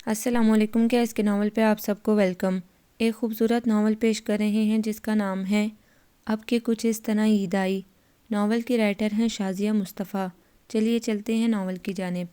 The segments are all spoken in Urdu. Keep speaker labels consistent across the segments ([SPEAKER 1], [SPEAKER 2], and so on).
[SPEAKER 1] السلام علیکم۔ کیا اس کے ناول پہ آپ سب کو ویلکم۔ ایک خوبصورت ناول پیش کر رہے ہیں جس کا نام ہے اب کہ کچھ اس طرح عید آئی۔ ناول کی رائٹر ہیں شازیہ مصطفیٰ۔ چلیے چلتے ہیں ناول کی جانب۔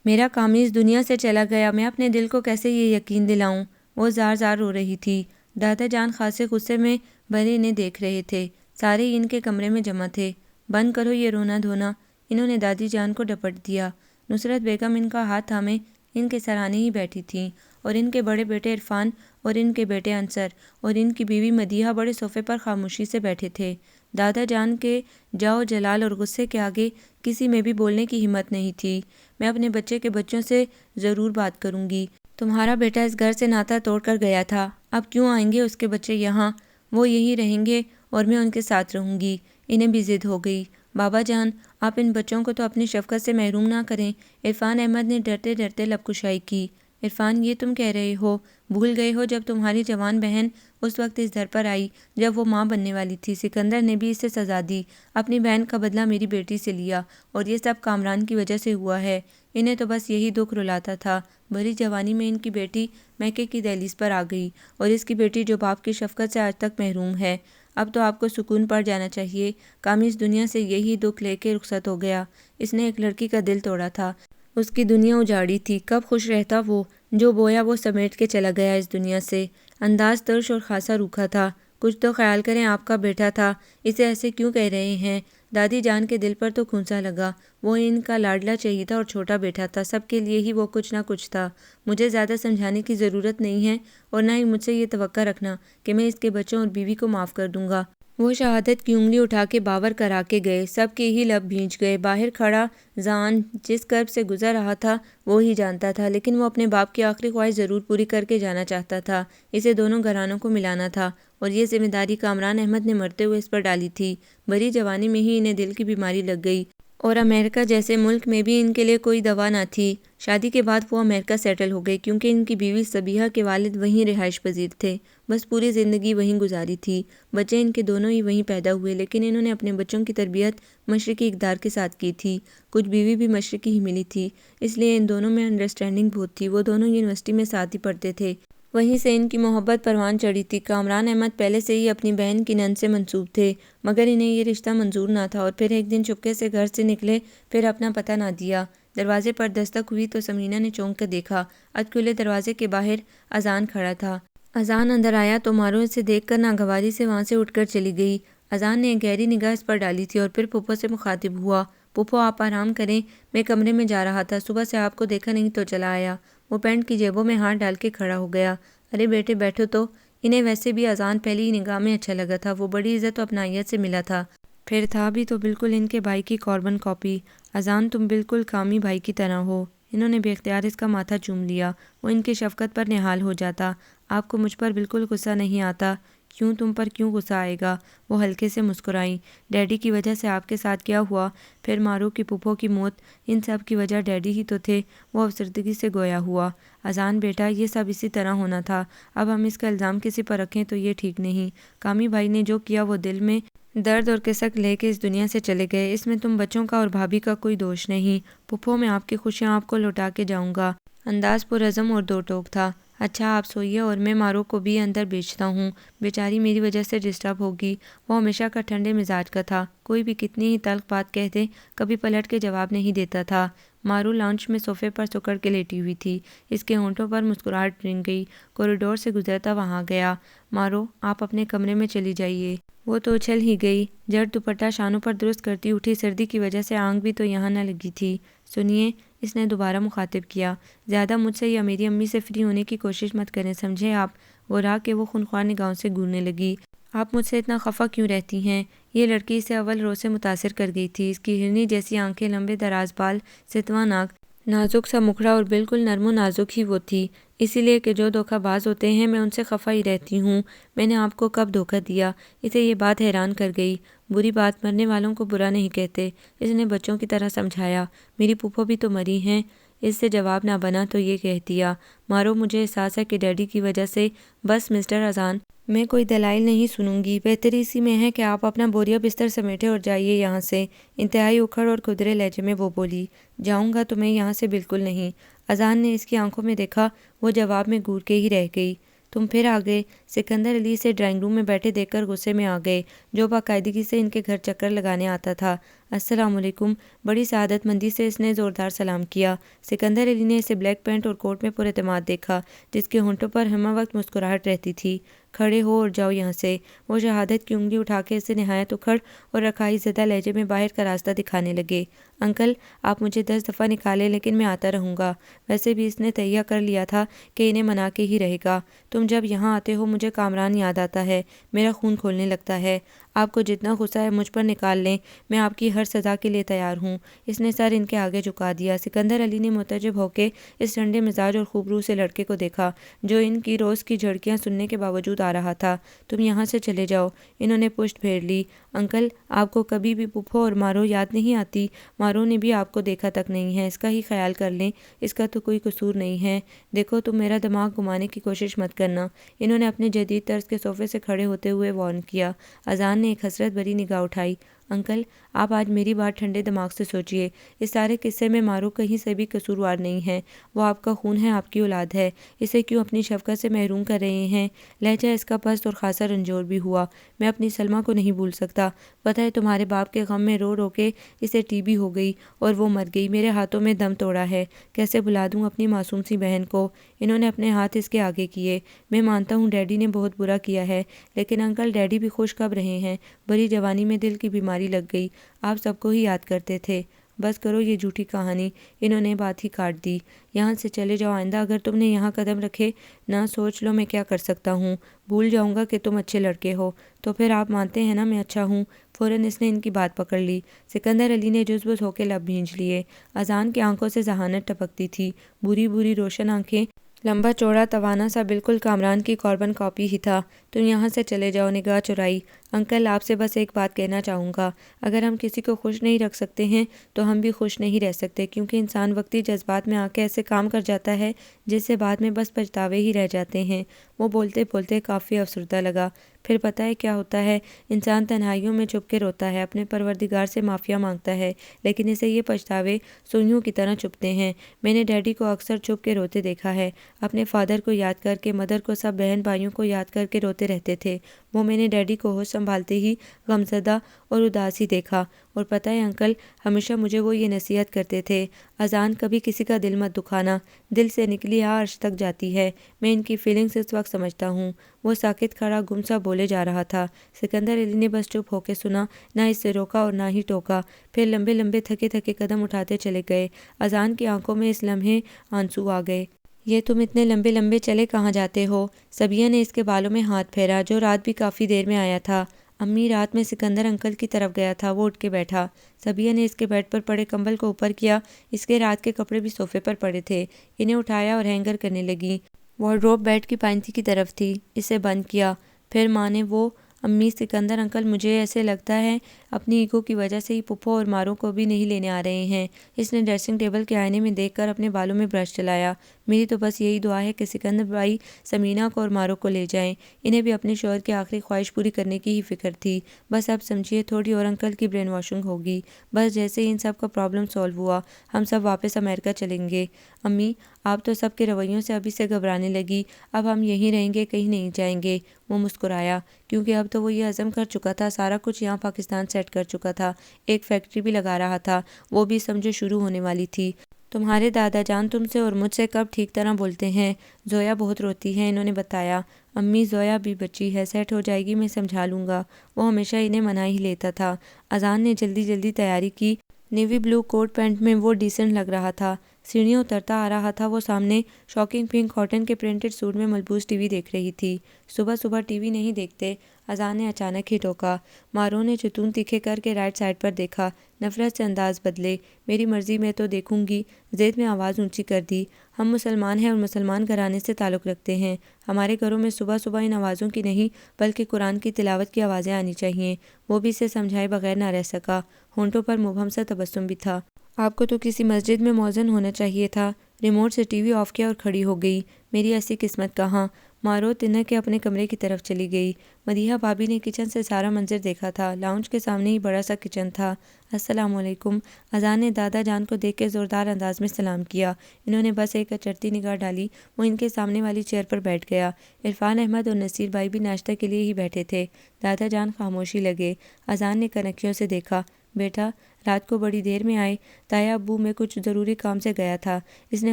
[SPEAKER 1] میرا کامی اس دنیا سے چلا گیا، میں اپنے دل کو کیسے یہ یقین دلاؤں؟ وہ زار زار رو رہی تھی۔ دادا جان خاصے غصے میں بھرے انہیں دیکھ رہے تھے۔ سارے ان کے کمرے میں جمع تھے۔ بند کرو یہ رونا دھونا، انہوں نے دادی جان کو ڈپٹ دیا۔ نصرت بیگم ان کا ہاتھ تھامے ان کے سرانے ہی بیٹھی تھیں، اور ان کے بڑے بیٹے عرفان اور ان کے بیٹے انصر اور ان کی بیوی مدیحہ بڑے صوفے پر خاموشی سے بیٹھے تھے۔ دادا جان کے جاؤ جلال اور غصے کے آگے کسی میں بھی بولنے کی ہمت نہیں تھی۔ میں اپنے بچے کے بچوں سے ضرور بات کروں گی۔ تمہارا بیٹا اس گھر سے ناتا توڑ کر گیا تھا، اب کیوں آئیں گے اس کے بچے یہاں؟ وہ یہی رہیں گے اور میں ان کے ساتھ رہوں گی۔ انہیں بھی ضد ہو گئی۔ بابا جان، آپ ان بچوں کو تو اپنی شفقت سے محروم نہ کریں۔ عرفان احمد نے ڈرتے ڈرتے لب کشائی کی۔ عرفان، یہ تم کہہ رہے ہو؟ بھول گئے ہو جب تمہاری جوان بہن اس وقت اس گھر پر آئی جب وہ ماں بننے والی تھی، سکندر نے بھی اسے سزا دی، اپنی بہن کا بدلہ میری بیٹی سے لیا، اور یہ سب کامران کی وجہ سے ہوا ہے۔ انہیں تو بس یہی دکھ رلاتا تھا۔ بھری جوانی میں ان کی بیٹی میکے کی دہلیز پر آ گئی، اور اس کی بیٹی جو باپ کی شفقت سے آج تک محروم ہے۔ اب تو آپ کو سکون پڑ جانا چاہیے۔ کامی اس دنیا سے یہی دکھ لے کے رخصت ہو گیا۔ اس نے ایک لڑکی کا دل توڑا تھا، اس کی دنیا اجاڑی تھی۔ کب خوش رہتا وہ، جو بویا وہ سمیٹ کے چلا گیا اس دنیا سے۔ انداز ترش اور خاصا روکھا تھا۔ کچھ تو خیال کریں، آپ کا بیٹا تھا، اسے ایسے کیوں کہہ رہے ہیں؟ دادی جان کے دل پر تو کھونسا لگا۔ وہ ان کا لاڈلا چہیتا اور چھوٹا بیٹا تھا، سب کے لیے ہی وہ کچھ نہ کچھ تھا۔ مجھے زیادہ سمجھانے کی ضرورت نہیں ہے، اور نہ ہی مجھ سے یہ توقع رکھنا کہ میں اس کے بچوں اور بیوی کو معاف کر دوں گا۔ وہ شہادت کی انگلی اٹھا کے باور کرا کے گئے۔ سب کے ہی لب بھیج گئے۔ باہر کھڑا ذان جس کرب سے گزر رہا تھا وہ ہی جانتا تھا، لیکن وہ اپنے باپ کی آخری خواہش ضرور پوری کر کے جانا چاہتا تھا۔ اسے دونوں گھرانوں کو ملانا تھا، اور یہ ذمہ داری کامران احمد نے مرتے ہوئے اس پر ڈالی تھی۔ بڑی جوانی میں ہی انہیں دل کی بیماری لگ گئی، اور امریکہ جیسے ملک میں بھی ان کے لیے کوئی دوا نہ تھی۔ شادی کے بعد وہ امریکہ سیٹل ہو گئی، کیونکہ ان کی بیوی صبیحہ کے والد وہیں رہائش پذیر تھے۔ بس پوری زندگی وہیں گزاری تھی۔ بچے ان کے دونوں ہی وہیں پیدا ہوئے، لیکن انہوں نے اپنے بچوں کی تربیت مشرقی اقدار کے ساتھ کی تھی۔ کچھ بیوی بھی مشرقی ہی ملی تھی، اس لیے ان دونوں میں انڈرسٹینڈنگ بہت تھی۔ وہ دونوں یونیورسٹی میں ساتھ ہی پڑھتے تھے، وہیں سے ان کی محبت پروان چڑھی تھی۔ کامران احمد پہلے سے ہی اپنی بہن کی نند سے منسوب تھے، مگر انہیں یہ رشتہ منظور نہ تھا، اور پھر ایک دن چپکے سے گھر سے نکلے، پھر اپنا پتہ نہ دیا۔ دروازے پر دستک ہوئی تو سمرینہ نے چونک کر دیکھا۔ ادھ کھلے دروازے کے باہر اذان کھڑا تھا۔ اذان اندر آیا تو مارو اسے دیکھ کر ناگواری سے وہاں سے اٹھ کر چلی گئی۔ اذان نے ایک گہری نگاہ اس پر ڈالی تھی، اور پھر پھوپھو سے مخاطب ہوا۔ پھوپھو، آپ آرام کریں، میں کمرے میں جا رہا تھا، صبح سے آپ کو دیکھا نہیں تو چلا آیا۔ وہ پینٹ کی جیبوں میں ہاتھ ڈال کے کھڑا ہو گیا۔ ارے بیٹے بیٹھو تو۔ انہیں ویسے بھی اذان پہلی ہی نگاہ میں اچھا لگا تھا۔ وہ بڑی عزت و اپنائیت سے ملا تھا، پھر تھا بھی تو بالکل ان کے بھائی کی کاربن کاپی۔ اذان، تم بالکل کامی بھائی کی طرح ہو۔ انہوں نے بے اختیار اس کا ماتھا چوم لیا۔ وہ ان کی شفقت پر نہال ہو جاتا۔ آپ کو مجھ پر بالکل غصہ نہیں آتا؟ کیوں، تم پر کیوں غصہ آئے گا؟ وہ ہلکے سے مسکرائیں۔ ڈیڈی کی وجہ سے آپ کے ساتھ کیا ہوا، پھر مارو کی پھوپھو کی موت، ان سب کی وجہ ڈیڈی ہی تو تھے۔ وہ افسردگی سے گویا ہوا۔ اذان بیٹا، یہ سب اسی طرح ہونا تھا، اب ہم اس کا الزام کسی پر رکھیں تو یہ ٹھیک نہیں۔ کامی بھائی نے جو کیا وہ دل میں درد اور کسک لے کے اس دنیا سے چلے گئے، اس میں تم بچوں کا اور بھابھی کا کوئی دوش نہیں۔ پھوپھو، میں آپ کی خوشیاں آپ کو لوٹا کے جاؤں گا۔ انداز پرعزم اور دو ٹوک تھا۔ اچھا آپ سوئیے، اور میں مارو کو بھی اندر بھیجتا ہوں، بیچاری میری وجہ سے ڈسٹرب ہوگی۔ وہ ہمیشہ کا ٹھنڈے مزاج کا تھا، کوئی بھی کتنی ہی تلخ بات کہہ دے کبھی پلٹ کے جواب نہیں دیتا تھا۔ مارو لاؤنج میں صوفے پر سکڑ کے لیٹی ہوئی تھی، اس کے ہونٹوں پر مسکراہٹ رنگ گئی۔ کوریڈور سے گزرتا وہاں گیا۔ مارو، آپ اپنے کمرے میں چلی جائیے۔ وہ تو اچھل ہی گئی، جڑ دوپٹہ شانوں پر درست کرتی اٹھی۔ سردی کی وجہ سے آنکھ بھی تو یہاں نہ لگی تھی۔ سنیے، اس نے دوبارہ مخاطب کیا، زیادہ مجھ سے یا میری امی سے فری ہونے کی کوشش مت کریں، سمجھے آپ؟ وہ راہ کہ وہ خونخوار نگاہوں سے گورنے لگی۔ آپ مجھ سے اتنا خفا کیوں رہتی ہیں؟ یہ لڑکی اسے اول روز سے متاثر کر گئی تھی۔ اس کی ہرنی جیسی آنکھیں، لمبے دراز بال، ستواں ناک، نازک سا مکھڑا، اور بالکل نرم و نازک ہی وہ تھی۔ اسی لیے کہ جو دھوکہ باز ہوتے ہیں، میں ان سے خفا ہی رہتی ہوں۔ میں نے آپ کو کب دھوکہ دیا؟ اسے یہ بات حیران کر گئی۔ بری بات مرنے والوں کو برا نہیں کہتے، اس نے بچوں کی طرح سمجھایا۔ میری پھوپھو بھی تو مری ہیں۔ اس سے جواب نہ بنا تو یہ کہہ دیا، مارو، مجھے احساس ہے کہ ڈیڈی کی وجہ سے۔ بس مسٹر اذان، میں کوئی دلائل نہیں سنوں گی، بہتری اسی میں ہے کہ آپ اپنا بوریا بستر سمیٹے اور جائیے یہاں سے۔ انتہائی اکھڑ اور کھدرے لہجے میں وہ بولی۔ جاؤں گا تو میں یہاں سے بالکل نہیں۔ اذان نے اس کی آنکھوں میں دیکھا، وہ جواب میں گور کے ہی رہ گئی۔ تم پھر آ گئے؟ سکندر علی سے ڈرائنگ روم میں بیٹھے دیکھ کر غصے میں آ گئے، جو باقاعدگی سے ان کے گھر چکر لگانے آتا تھا۔ السلام علیکم، بڑی سعادت مندی سے اس نے زوردار سلام کیا۔ سکندر علی نے اسے بلیک پینٹ اور کوٹ میں پر اعتماد دیکھا، جس کے ہونٹوں پر ہمہ وقت مسکراہٹ رہتی تھی۔ کھڑے ہو اور جاؤ یہاں سے۔ وہ شہادت کی انگلی اٹھا کے اسے نہایت اکھڑ اور رکھائی زدہ لہجے میں باہر کا راستہ دکھانے لگے۔ انکل، آپ مجھے 10 دفعہ نکالیں لیکن میں آتا رہوں گا۔ ویسے بھی اس نے تہیہ کر لیا تھا کہ انہیں منا کے ہی رہے گا۔ تم جب یہاں آتے ہو مجھے کامران یاد آتا ہے، میرا خون کھولنے لگتا ہے۔ آپ کو جتنا غصہ ہے مجھ پر نکال لیں، میں آپ کی ہر سزا کے لیے تیار ہوں۔ اس نے سر ان کے آگے جھکا دیا۔ سکندر علی نے متعجب ہو کے اس ٹھنڈے مزاج اور خوبرو سے لڑکے کو دیکھا، جو ان کی روز کی جھڑکیاں سننے کے باوجود آ رہا تھا۔ تم یہاں سے چلے جاؤ۔ انہوں نے پشت پھیر لی۔ انکل، آپ کو کبھی بھی پھپھو اور مارو یاد نہیں آتی؟ مارو نے بھی آپ کو دیکھا تک نہیں ہے، اس کا ہی خیال کر لیں، اس کا تو کوئی قصور نہیں ہے۔ دیکھو، تم میرا دماغ گھمانے کی کوشش مت کرنا، انہوں نے اپنے جدید طرز کے صوفے سے کھڑے ہوتے ہوئے وارن کیا۔ اذان نے ایک حسرت بھری نگاہ اٹھائی۔ انکل، آپ آج میری بات ٹھنڈے دماغ سے سوچئے۔ اس سارے قصے میں مارو کہیں سے بھی قصوروار نہیں ہے۔ وہ آپ کا خون ہے، آپ کی اولاد ہے، اسے کیوں اپنی شفقت سے محروم کر رہے ہیں؟ لہجہ اس کا پست اور خاصا رنجور بھی ہوا۔ میں اپنی سلمیٰ کو نہیں بھول سکتا۔ پتہ ہے تمہارے باپ کے غم میں رو رو کے اسے ٹی بی ہو گئی اور وہ مر گئی، میرے ہاتھوں میں دم توڑا ہے۔ کیسے بھلا دوں اپنی معصوم سی بہن کو؟ انہوں نے اپنے ہاتھ اس کے آگے کیے۔ میں مانتا ہوں ڈیڈی نے بہت برا کیا ہے، لیکن انکل ڈیڈی بھی خوش کب رہے ہیں؟ بڑی جوانی میں دل کی بیماری لگ گئی، آپ سب کو ہی یاد کرتے تھے۔ بس کرو یہ جھوٹی کہانی، انہوں نے بات ہی کاٹ دی۔ یہاں سے چلے جاؤ، آئندہ اگر تم نے یہاں قدم رکھے نہ سوچ لو میں کیا کر سکتا ہوں۔ بھول جاؤں گا کہ تم اچھے لڑکے ہو۔ تو پھر آپ مانتے ہیں نا میں اچھا ہوں؟ فوراً اس نے ان کی بات پکڑ لی۔ سکندر علی نے جز بز ہو کے لب بھینج لیے۔ اذان کی آنکھوں سے ذہانت ٹپکتی تھی، بری بری روشن آنکھیں، لمبا چوڑا توانا سا، بالکل کامران کی کاربن کاپی ہی تھا۔ تم یہاں سے چلے جاؤ، نگاہ چرائی۔ انکل، آپ سے بس ایک بات کہنا چاہوں گا، اگر ہم کسی کو خوش نہیں رکھ سکتے ہیں تو ہم بھی خوش نہیں رہ سکتے، کیونکہ انسان وقتی جذبات میں آ کے ایسے کام کر جاتا ہے جس سے بعد میں بس پچھتاوے ہی رہ جاتے ہیں۔ وہ بولتے بولتے کافی افسردہ لگا۔ پھر پتہ ہے کیا ہوتا ہے؟ انسان تنہائیوں میں چھپ کے روتا ہے، اپنے پروردگار سے معافیا مانگتا ہے، لیکن اسے یہ پچھتاوے سوئیوں کی طرح چبھتے ہیں۔ میں نے ڈیڈی کو اکثر چھپ کے روتے دیکھا ہے، اپنے فادر کو یاد کر کے، مدر کو، سب بہن بھائیوں کو یاد کر کے روتے رہتے تھے۔ وہ میں نے ڈیڈی کو ہوش سنبھالتے ہی غمزدہ اور اداس ہی دیکھا۔ اور پتہ ہے انکل، ہمیشہ مجھے وہ یہ نصیحت کرتے تھے، اذان، کبھی کسی کا دل مت دکھانا، دل سے نکلی عرش تک جاتی ہے۔ میں ان کی فیلنگز اس وقت سمجھتا ہوں۔ وہ ساکت کھڑا گم سا بولے جا رہا تھا۔ سکندر علی نے بس چپ ہو کے سنا، نہ اس سے روکا اور نہ ہی ٹوکا۔ پھر لمبے لمبے تھکے تھکے قدم اٹھاتے چلے گئے۔ اذان کی آنکھوں میں اس لمحے آنسو آ گئے۔ یہ تم اتنے لمبے لمبے چلے کہاں جاتے ہو؟ صبیہ نے اس کے بالوں میں ہاتھ پھیرا، جو رات بھی کافی دیر میں آیا تھا۔ امی، رات میں سکندر انکل کی طرف گیا تھا، وہ اٹھ کے بیٹھا۔ صبیہ نے اس کے بیڈ پر پڑے کمبل کو اوپر کیا، اس کے رات کے کپڑے بھی صوفے پر پڑے تھے، انہیں اٹھایا اور ہینگر کرنے لگی۔ وارڈروب بیڈ کی پائنتی کی طرف تھی، اسے بند کیا۔ پھر ماں نے وہ امی، سکندر انکل مجھے ایسے لگتا ہے اپنی ایگو کی وجہ سے ہی پھپھو اور مارو کو بھی نہیں لینے آ رہے ہیں۔ اس نے ڈریسنگ ٹیبل کے آئینے میں دیکھ کر اپنے بالوں میں برش چلایا۔ میری تو بس یہی دعا ہے کہ سکندر بھائی سمینہ کو اور مارو کو لے جائیں، انہیں بھی اپنے شوہر کی آخری خواہش پوری کرنے کی ہی فکر تھی۔ بس اب سمجھیے تھوڑی اور انکل کی برین واشنگ ہوگی، بس جیسے ہی ان سب کا پرابلم سالو ہوا ہم سب واپس امریکہ چلیں گے۔ امی، آپ تو سب کے رویوں سے ابھی سے گھبرانے لگی، اب ہم یہیں رہیں گے، کہیں نہیں جائیں گے۔ وہ مسکرایا، کیونکہ اب تو وہ یہ عزم کر چکا تھا، سارا کچھ یہاں پاکستان سیٹ کر چکا تھا، ایک فیکٹری بھی لگا رہا تھا، وہ بھی سمجھو شروع ہونے والی تھی۔ تمہارے دادا جان تم سے اور مجھ سے کب ٹھیک طرح بولتے ہیں؟ زویا بہت روتی ہے، انہوں نے بتایا۔ امی، زویا بھی بچی ہے، سیٹ ہو جائے گی، میں سمجھا لوں گا۔ وہ ہمیشہ انہیں منا ہی لیتا تھا۔ اذان نے جلدی جلدی تیاری کی۔ نیوی بلو کوٹ پینٹ میں وہ ڈیسنٹ لگ رہا تھا۔ سیڑھیاں اترتا آ رہا تھا، وہ سامنے شاکنگ پنک کاٹن کے پرنٹڈ سوٹ میں ملبوس ٹی وی دیکھ رہی تھی۔ صبح صبح ٹی وی نہیں دیکھتے، اذان نے اچانک ہی ٹوکا۔ مارو نے چتون تیکھے کر کے رائٹ سائڈ پر دیکھا، نفرت سے انداز بدلے۔ میری مرضی میں تو دیکھوں گی، زید میں آواز اونچی کر دی۔ ہم مسلمان ہیں اور مسلمان گھرانے سے تعلق رکھتے ہیں، ہمارے گھروں میں صبح صبح ان آوازوں کی نہیں بلکہ قرآن کی تلاوت کی آوازیں آنی چاہیے۔ وہ بھی اسے سمجھائے بغیر نہ رہ سکا، ہونٹوں پر مبہم سا تبسم بھی تھا۔ آپ کو تو کسی مسجد میں مؤذن ہونا چاہیے تھا۔ ریموٹ سے ٹی وی آف کیا اور کھڑی ہو گئی۔ میری ایسی قسمت کہاں؟ مارو تنک کے اپنے کمرے کی طرف چلی گئی۔ مدیحہ بھابی نے کچن سے سارا منظر دیکھا تھا۔ لاؤنج کے سامنے ہی بڑا سا کچن تھا۔ السلام علیکم۔ اذان نے دادا جان کو دیکھ کے زوردار انداز میں سلام کیا۔ انہوں نے بس ایک اچرتی نگاہ ڈالی۔ وہ ان کے سامنے والی چیئر پر بیٹھ گیا۔ عرفان احمد اور نصیر بھائی بھی ناشتہ کے لیے ہی بیٹھے تھے۔ دادا جان خاموشی لگے۔ اذان نے کنکھیوں سے دیکھا۔ بیٹا رات کو بڑی دیر میں آئے؟ تایا ابو میں کچھ ضروری کام سے گیا تھا۔ اس نے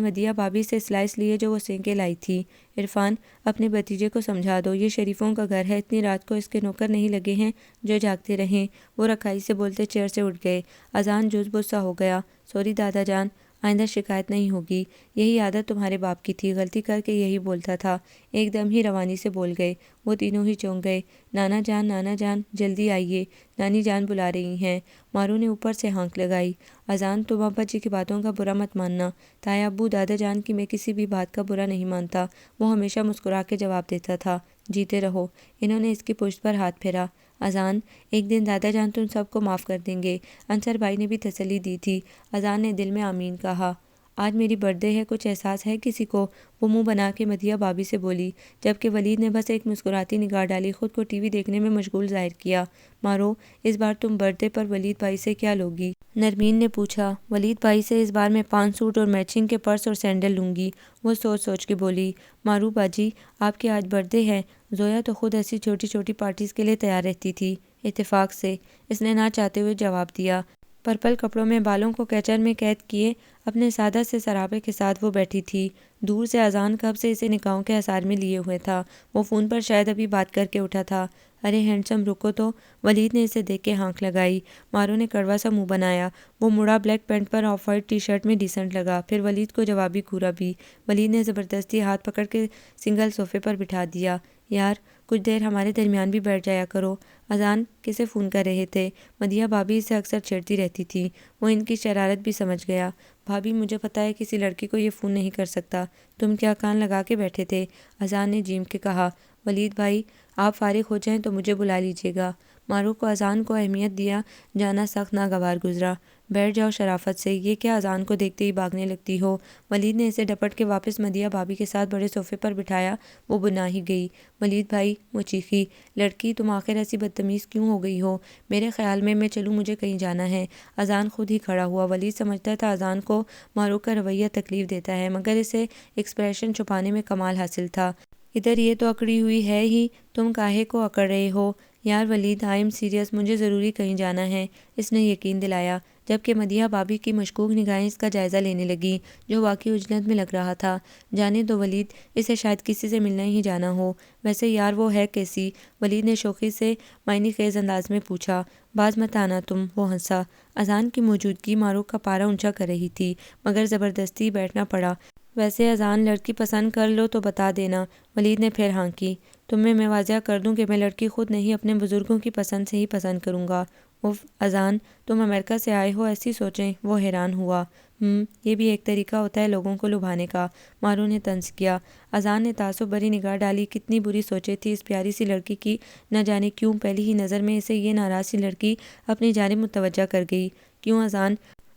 [SPEAKER 1] مدیحہ بھابی سے سلائس لیے جو وہ سینکے لائی تھی۔ عرفان اپنے بھتیجے کو سمجھا دو، یہ شریفوں کا گھر ہے، اتنی رات کو اس کے نوکر نہیں لگے ہیں جو جاگتے رہیں۔ وہ رکھائی سے بولتے چیئر سے اٹھ گئے۔ اذان جوز بوز سا ہو گیا۔ سوری دادا جان، آئندہ شکایت نہیں ہوگی۔ یہی عادت تمہارے باپ کی تھی، غلطی کر کے یہی بولتا تھا۔ ایک دم ہی روانی سے بول گئے۔ وہ تینوں ہی چونک گئے۔ نانا جان جلدی آئیے، نانی جان بلا رہی ہیں۔ مارو نے اوپر سے ہانک لگائی۔ اذان تم ابا جی کی باتوں کا برا مت ماننا۔ تایا ابو دادا جان کی میں کسی بھی بات کا برا نہیں مانتا۔ وہ ہمیشہ مسکرا کے جواب دیتا تھا۔ جیتے رہو۔ انہوں نے اس کی پشت پر ہاتھ پھیرا۔ اذان ایک دن دادا جان تم سب کو معاف کر دیں گے۔ انصر بھائی نے بھی تسلی دی تھی۔ اذان نے دل میں آمین کہا۔ آج میری برتھ ڈے ہے، کچھ احساس ہے کسی کو؟ وہ منہ بنا کے مدیحہ بھابی سے بولی، جبکہ ولید نے بس ایک مسکراتی نگاہ ڈالی، خود کو ٹی وی دیکھنے میں مشغول ظاہر کیا۔ مارو اس بار تم برتھ ڈے پر ولید بھائی سے کیا لوگی؟ نرمین نے پوچھا۔ ولید بھائی سے اس بار میں 5 سوٹ اور میچنگ کے پرس اور سینڈل لوں گی، وہ سوچ کے بولی۔ مارو باجی آپ کی آج برتھ ڈے ہے؟ زویا تو خود ایسی چھوٹی چھوٹی پارٹیز کے لیے تیار رہتی تھی۔ اتفاق سے، اس نے نہ چاہتے ہوئے جواب دیا۔ پرپل کپڑوں میں بالوں کو کیچر میں قید کیے اپنے سادہ سے سراپے کے ساتھ وہ بیٹھی تھی۔ دور سے اذان کب سے اسے نگاہوں کے حصار میں لیے ہوئے تھا۔ وہ فون پر شاید ابھی بات کر کے اٹھا تھا۔ ارے ہینڈسم رکو تو، ولید نے اسے دیکھ کے ہانک لگائی۔ مارو نے کڑوا سا منہ بنایا۔ وہ مڑا بلیک پینٹ پر آف وائٹ ٹی شرٹ میں ڈیسنٹ لگا، پھر ولید کو جوابی گھورا بھی۔ ولید نے زبردستی ہاتھ پکڑ کے سنگل صوفے پر بٹھا دیا۔ یار کچھ دیر ہمارے درمیان بھی بیٹھ جایا کرو۔ اذان کسے فون کر رہے تھے؟ مدیحہ بھابی اسے اکثر چھیڑتی رہتی تھی۔ وہ ان کی شرارت بھی سمجھ گیا۔ بھابی مجھے پتا ہے کسی لڑکی کو یہ فون نہیں کر سکتا۔ تم کیا کان لگا کے بیٹھے تھے؟ اذان نے جیم کے کہا۔ ولید بھائی آپ فارغ ہو جائیں تو مجھے بلا لیجیے گا۔ مارو کو اذان کو اہمیت دیا جانا سخت ناگوار گزرا۔ بیٹھ جاؤ شرافت سے، یہ کیا اذان کو دیکھتے ہی بھاگنے لگتی ہو؟ ولید نے اسے ڈپٹ کے واپس مدیحہ بھابی کے ساتھ بڑے صوفے پر بٹھایا۔ وہ بنا ہی گئی۔ ولید بھائی، وہ چیخی، لڑکی تم آخر ایسی بدتمیز کیوں ہو گئی ہو؟ میرے خیال میں چلوں، مجھے کہیں جانا ہے۔ اذان خود ہی کھڑا ہوا۔ ولید سمجھتا تھا اذان کو مارو کا رویہ تکلیف دیتا ہے، مگر اسے ایکسپریشن چھپانے میں کمال حاصل تھا۔ ادھر یہ تو اکڑی ہوئی ہے ہی، تم کاہے کو اکڑ رہے ہو؟ یار ولید آئی ایم سیریس، مجھے ضروری کہیں جانا ہے، اس نے یقین دلایا، جبکہ مدیحہ بھابی کی مشکوک نگاہیں اس کا جائزہ لینے لگیں، جو واقعی اجلت میں لگ رہا تھا۔ جانے دو ولید، اسے شاید کسی سے ملنا ہی جانا ہو۔ ویسے یار وہ ہے کیسی؟ ولید نے شوخی سے معنی خیز انداز میں پوچھا۔ باز مت آنا تم، وہ ہنسا۔ اذان کی موجودگی مارو کا پارا اونچا کر رہی تھی، مگر زبردستی بیٹھنا پڑا۔ ویسے اذان لڑکی پسند کر لو تو بتا دینا۔ ولید نے پھر ہانکی۔ تمہیں میں واضح کر دوں کہ میں لڑکی خود نہیں اپنے بزرگوں کی پسند سے ہی پسند کروں گا۔ اف اذان، تم امریکہ سے آئے ہو ایسی سوچیں؟ وہ حیران ہوا۔ یہ بھی ایک طریقہ ہوتا ہے لوگوں کو لبھانے کا، مارو نے طنز کیا۔ اذان نے تعصب بھری نگاہ ڈالی۔ کتنی بری سوچیں تھی اس پیاری سی لڑکی کی، نہ جانے کیوں پہلی ہی نظر میں اسے یہ ناراض سی لڑکی اپنی جانب متوجہ کر گئی۔ کیوں اذان،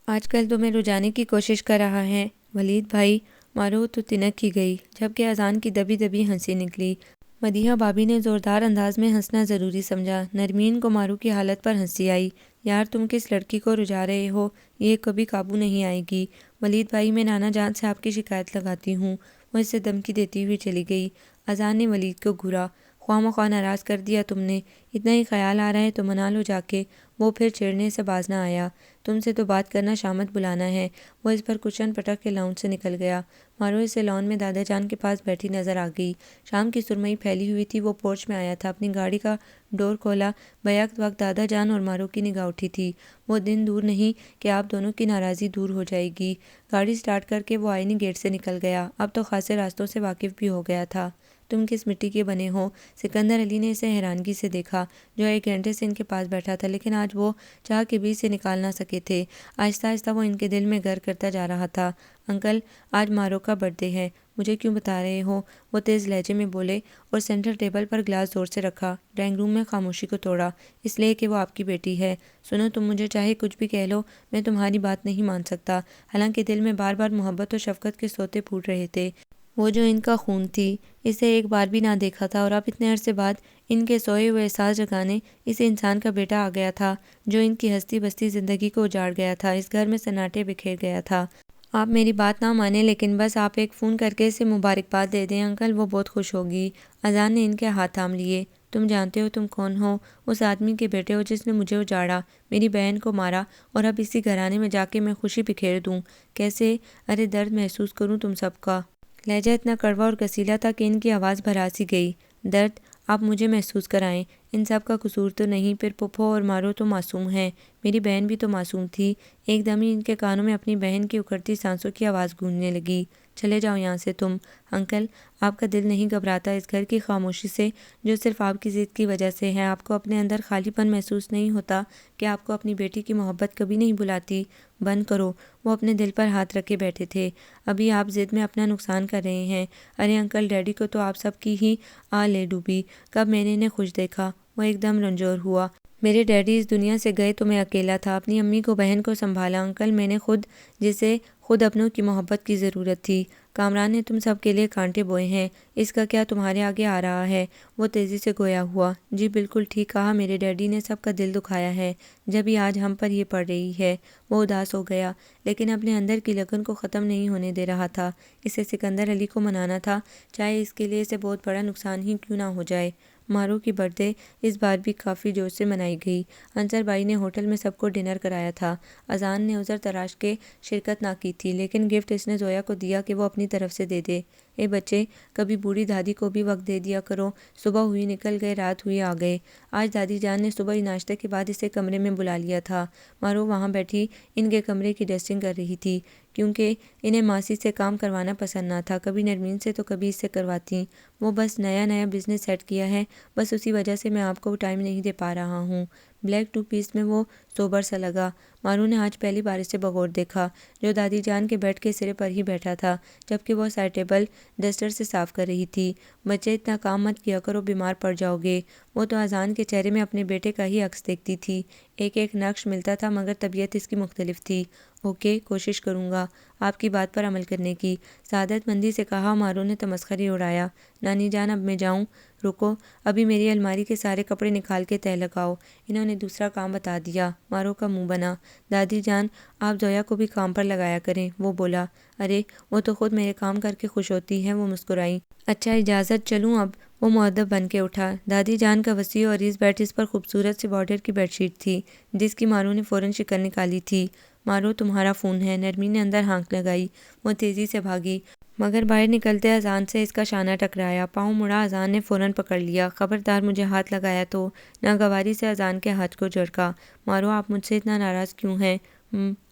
[SPEAKER 1] آج کل تمہیں رجانے کی کوشش کر رہا ہے؟ ولید بھائی، مارو تو تنک ہی گئی، جبکہ اذان کی دبی دبی ہنسی نکلی۔ مدیحہ بھابی نے زوردار انداز میں ہنسنا ضروری سمجھا۔ نرمین کو مارو کی حالت پر ہنسی آئی۔ یار تم کس لڑکی کو رجا رہے ہو؟ یہ کبھی قابو نہیں آئے گی۔ ولید بھائی میں نانا جان سے آپ کی شکایت لگاتی ہوں۔ وہ اسے دھمکی دیتی ہوئی چلی گئی۔ اذان نے ولید کو گھورا۔ خواہ مخواہ ناراض کر دیا تم نے، اتنا ہی خیال آ رہا ہے تو منا لو جا کے۔ وہ پھر چھیڑنے سے باز نہ آیا۔ تم سے تو بات کرنا شامت بلانا ہے۔ وہ اس پر کشن پٹک کے لاؤنج سے نکل گیا۔ مارو اسے لان میں دادا جان کے پاس بیٹھی نظر آ گئی۔ شام کی سرمئی پھیلی ہوئی تھی۔ وہ پورچ میں آیا تھا، اپنی گاڑی کا ڈور کھولا۔ بیک وقت دادا جان اور مارو کی نگاہ اٹھی تھی۔ وہ دن دور نہیں کہ آپ دونوں کی ناراضی دور ہو جائے گی۔ گاڑی سٹارٹ کر کے وہ آئینی گیٹ سے نکل گیا۔ اب تو خاصے راستوں سے واقف بھی ہو گیا تھا۔ تم کس مٹی کے بنے ہو؟ سکندر علی نے اسے حیرانگی سے دیکھا، جو 1 گھنٹے سے ان کے پاس بیٹھا تھا، لیکن آج وہ چاہ کے بھی سے نکال نہ سکے تھے۔ آہستہ آہستہ وہ ان کے دل میں گھر کرتا جا رہا تھا۔ انکل، آج مارو کا برتھ ڈے ہے، مجھے کیوں بتا رہے ہو؟ وہ تیز لہجے میں بولے اور سینٹر ٹیبل پر گلاس زور سے رکھا۔ ڈرائنگ روم میں خاموشی کو توڑا۔ اس لیے کہ وہ آپ کی بیٹی ہے۔ سنو، تم مجھے چاہے کچھ بھی کہہ لو، میں تمہاری بات نہیں مان سکتا۔ حالانکہ دل میں بار بار محبت اور شفقت کے سوتے پھوٹ رہے تھے۔ وہ جو ان کا خون تھی، اسے ایک بار بھی نہ دیکھا تھا، اور اب اتنے عرصے بعد ان کے سوئے ہوئے احساس جگانے اس انسان کا بیٹا آ گیا تھا جو ان کی ہستی بستی زندگی کو اجاڑ گیا تھا۔ اس گھر میں سناٹے بکھیر گیا تھا۔ آپ میری بات نہ مانیں، لیکن بس آپ ایک فون کر کے اسے مبارکباد دے دیں انکل، وہ بہت خوش ہوگی۔ اذان نے ان کے ہاتھ تھام لیے۔ تم جانتے ہو تم کون ہو؟ اس آدمی کے بیٹے ہو جس نے مجھے اجاڑا، میری بہن کو مارا، اور اب اسی گھرانے میں جا کے میں خوشی بکھیر دوں؟ کیسے؟ ارے درد محسوس کروں تم سب کا۔ لہجہ اتنا کڑوا اور کسیلا تھا کہ ان کی آواز بھرا سی گئی۔ درد؟ آپ مجھے محسوس کرائیں۔ ان سب کا قصور تو نہیں، پھر پھپھو اور مارو تو معصوم ہیں، میری بہن بھی تو معصوم تھی۔ ایک دم ہی ان کے کانوں میں اپنی بہن کی اکھڑتی سانسوں کی آواز گونجنے لگی۔ چلے جاؤ یہاں سے تم۔ انکل، آپ کا دل نہیں گھبراتا اس گھر کی خاموشی سے جو صرف آپ کی ضد کی وجہ سے ہے؟ آپ کو اپنے اندر خالی پن محسوس نہیں ہوتا کہ آپ کو اپنی بیٹی کی محبت کبھی نہیں بلاتی؟ بند کرو۔ وہ اپنے دل پر ہاتھ رکھے بیٹھے تھے۔ ابھی آپ ضد میں اپنا نقصان کر رہے ہیں۔ ارے انکل، ڈیڈی کو تو آپ سب کی ہی آ لے ڈوبی۔ کب میں نے انہیں خوش دیکھا؟ وہ ایک دم رنجور ہوا۔ میرے ڈیڈی اس دنیا سے گئے تو میں اکیلا تھا، اپنی امی کو بہن کو سنبھالا انکل میں نے خود، جسے خود اپنوں کی محبت کی ضرورت تھی۔ کامران نے تم سب کے لیے کانٹے بوئے ہیں، اس کا کیا تمہارے آگے آ رہا ہے؟ وہ تیزی سے گویا ہوا۔ جی بالکل ٹھیک کہا، میرے ڈیڈی نے سب کا دل دکھایا ہے، جبھی آج ہم پر یہ پڑ رہی ہے۔ وہ اداس ہو گیا، لیکن اپنے اندر کی لگن کو ختم نہیں ہونے دے رہا تھا۔ اسے سکندر علی کو منانا تھا، چاہے اس کے لیے اسے بہت بڑا نقصان ہی کیوں نہ ہو جائے۔ مارو کی برتھ ڈے اس بار بھی کافی جوش سے منائی گئی۔ انصر بھائی نے ہوٹل میں سب کو ڈنر کرایا تھا۔ اذان نے عذر تراش کے شرکت نہ کی تھی، لیکن گفٹ اس نے زویا کو دیا کہ وہ اپنی طرف سے دے دے۔ اے بچے، کبھی بوڑھی دادی کو بھی وقت دے دیا کرو، صبح ہوئی نکل گئے، رات ہوئی آ گئے۔ آج دادی جان نے صبح ہی ناشتے کے بعد اسے کمرے میں بلا لیا تھا۔ مارو وہاں بیٹھی ان کے کمرے کی ڈسٹنگ کر رہی تھی، کیونکہ انہیں ماسی سے کام کروانا پسند نہ تھا، کبھی نرمین سے تو کبھی اس سے کرواتی۔ وہ بس نیا نیا بزنس سیٹ کیا ہے، بس اسی وجہ سے میں آپ کو ٹائم نہیں دے پا رہا ہوں۔ بلیک ٹو پیس میں وہ سوبر سا لگا۔ مارو نے آج پہلی بار اسے بغور دیکھا، جو دادی جان کے بیڈ کے سرے پر ہی بیٹھا تھا، جبکہ وہ سائڈ ٹیبل ڈسٹر سے صاف کر رہی تھی۔ بچے اتنا کام مت کیا کرو، بیمار پڑ جاؤ گے۔ وہ تو اذان کے چہرے میں اپنے بیٹے کا ہی عکس دیکھتی تھی، ایک ایک نقش ملتا تھا، مگر طبیعت اس کی مختلف تھی۔ اوکے، کوشش کروں گا آپ کی بات پر عمل کرنے کی، سعادت مندی سے کہا۔ مارو نے تمسخری اڑایا۔ نانی جان اب میں جاؤں؟ رکو، ابھی میری الماری کے سارے کپڑے نکال کے تہہ لگاؤ۔ انہوں نے دوسرا کام بتا دیا۔ مارو کا منہ بنا۔ دادی جان، آپ زویا کو بھی کام پر لگایا کریں، وہ بولا۔ ارے وہ تو خود میرے کام کر کے خوش ہوتی ہے، وہ مسکرائی۔ اچھا اجازت، چلوں اب؟ وہ مؤدب بن کے اٹھا۔ دادی جان کا وسیع و عریض بیڈ، اس پر خوبصورت سی بارڈر کی بیڈ شیٹ تھی، جس کی مارو نے فوراً شکل نکالی تھی۔ مارو، تمہارا فون ہے، نرمین نے اندر ہانک لگائی۔ وہ تیزی سے بھاگی، مگر باہر نکلتے اذان سے اس کا شانہ ٹکرایا۔ پاؤں مڑا، اذان نے فوراً پکڑ لیا۔ خبردار مجھے ہاتھ لگایا تو؟ ناگواری سے اذان کے ہاتھ کو جھڑکا۔ مارو، آپ مجھ سے اتنا ناراض کیوں ہیں؟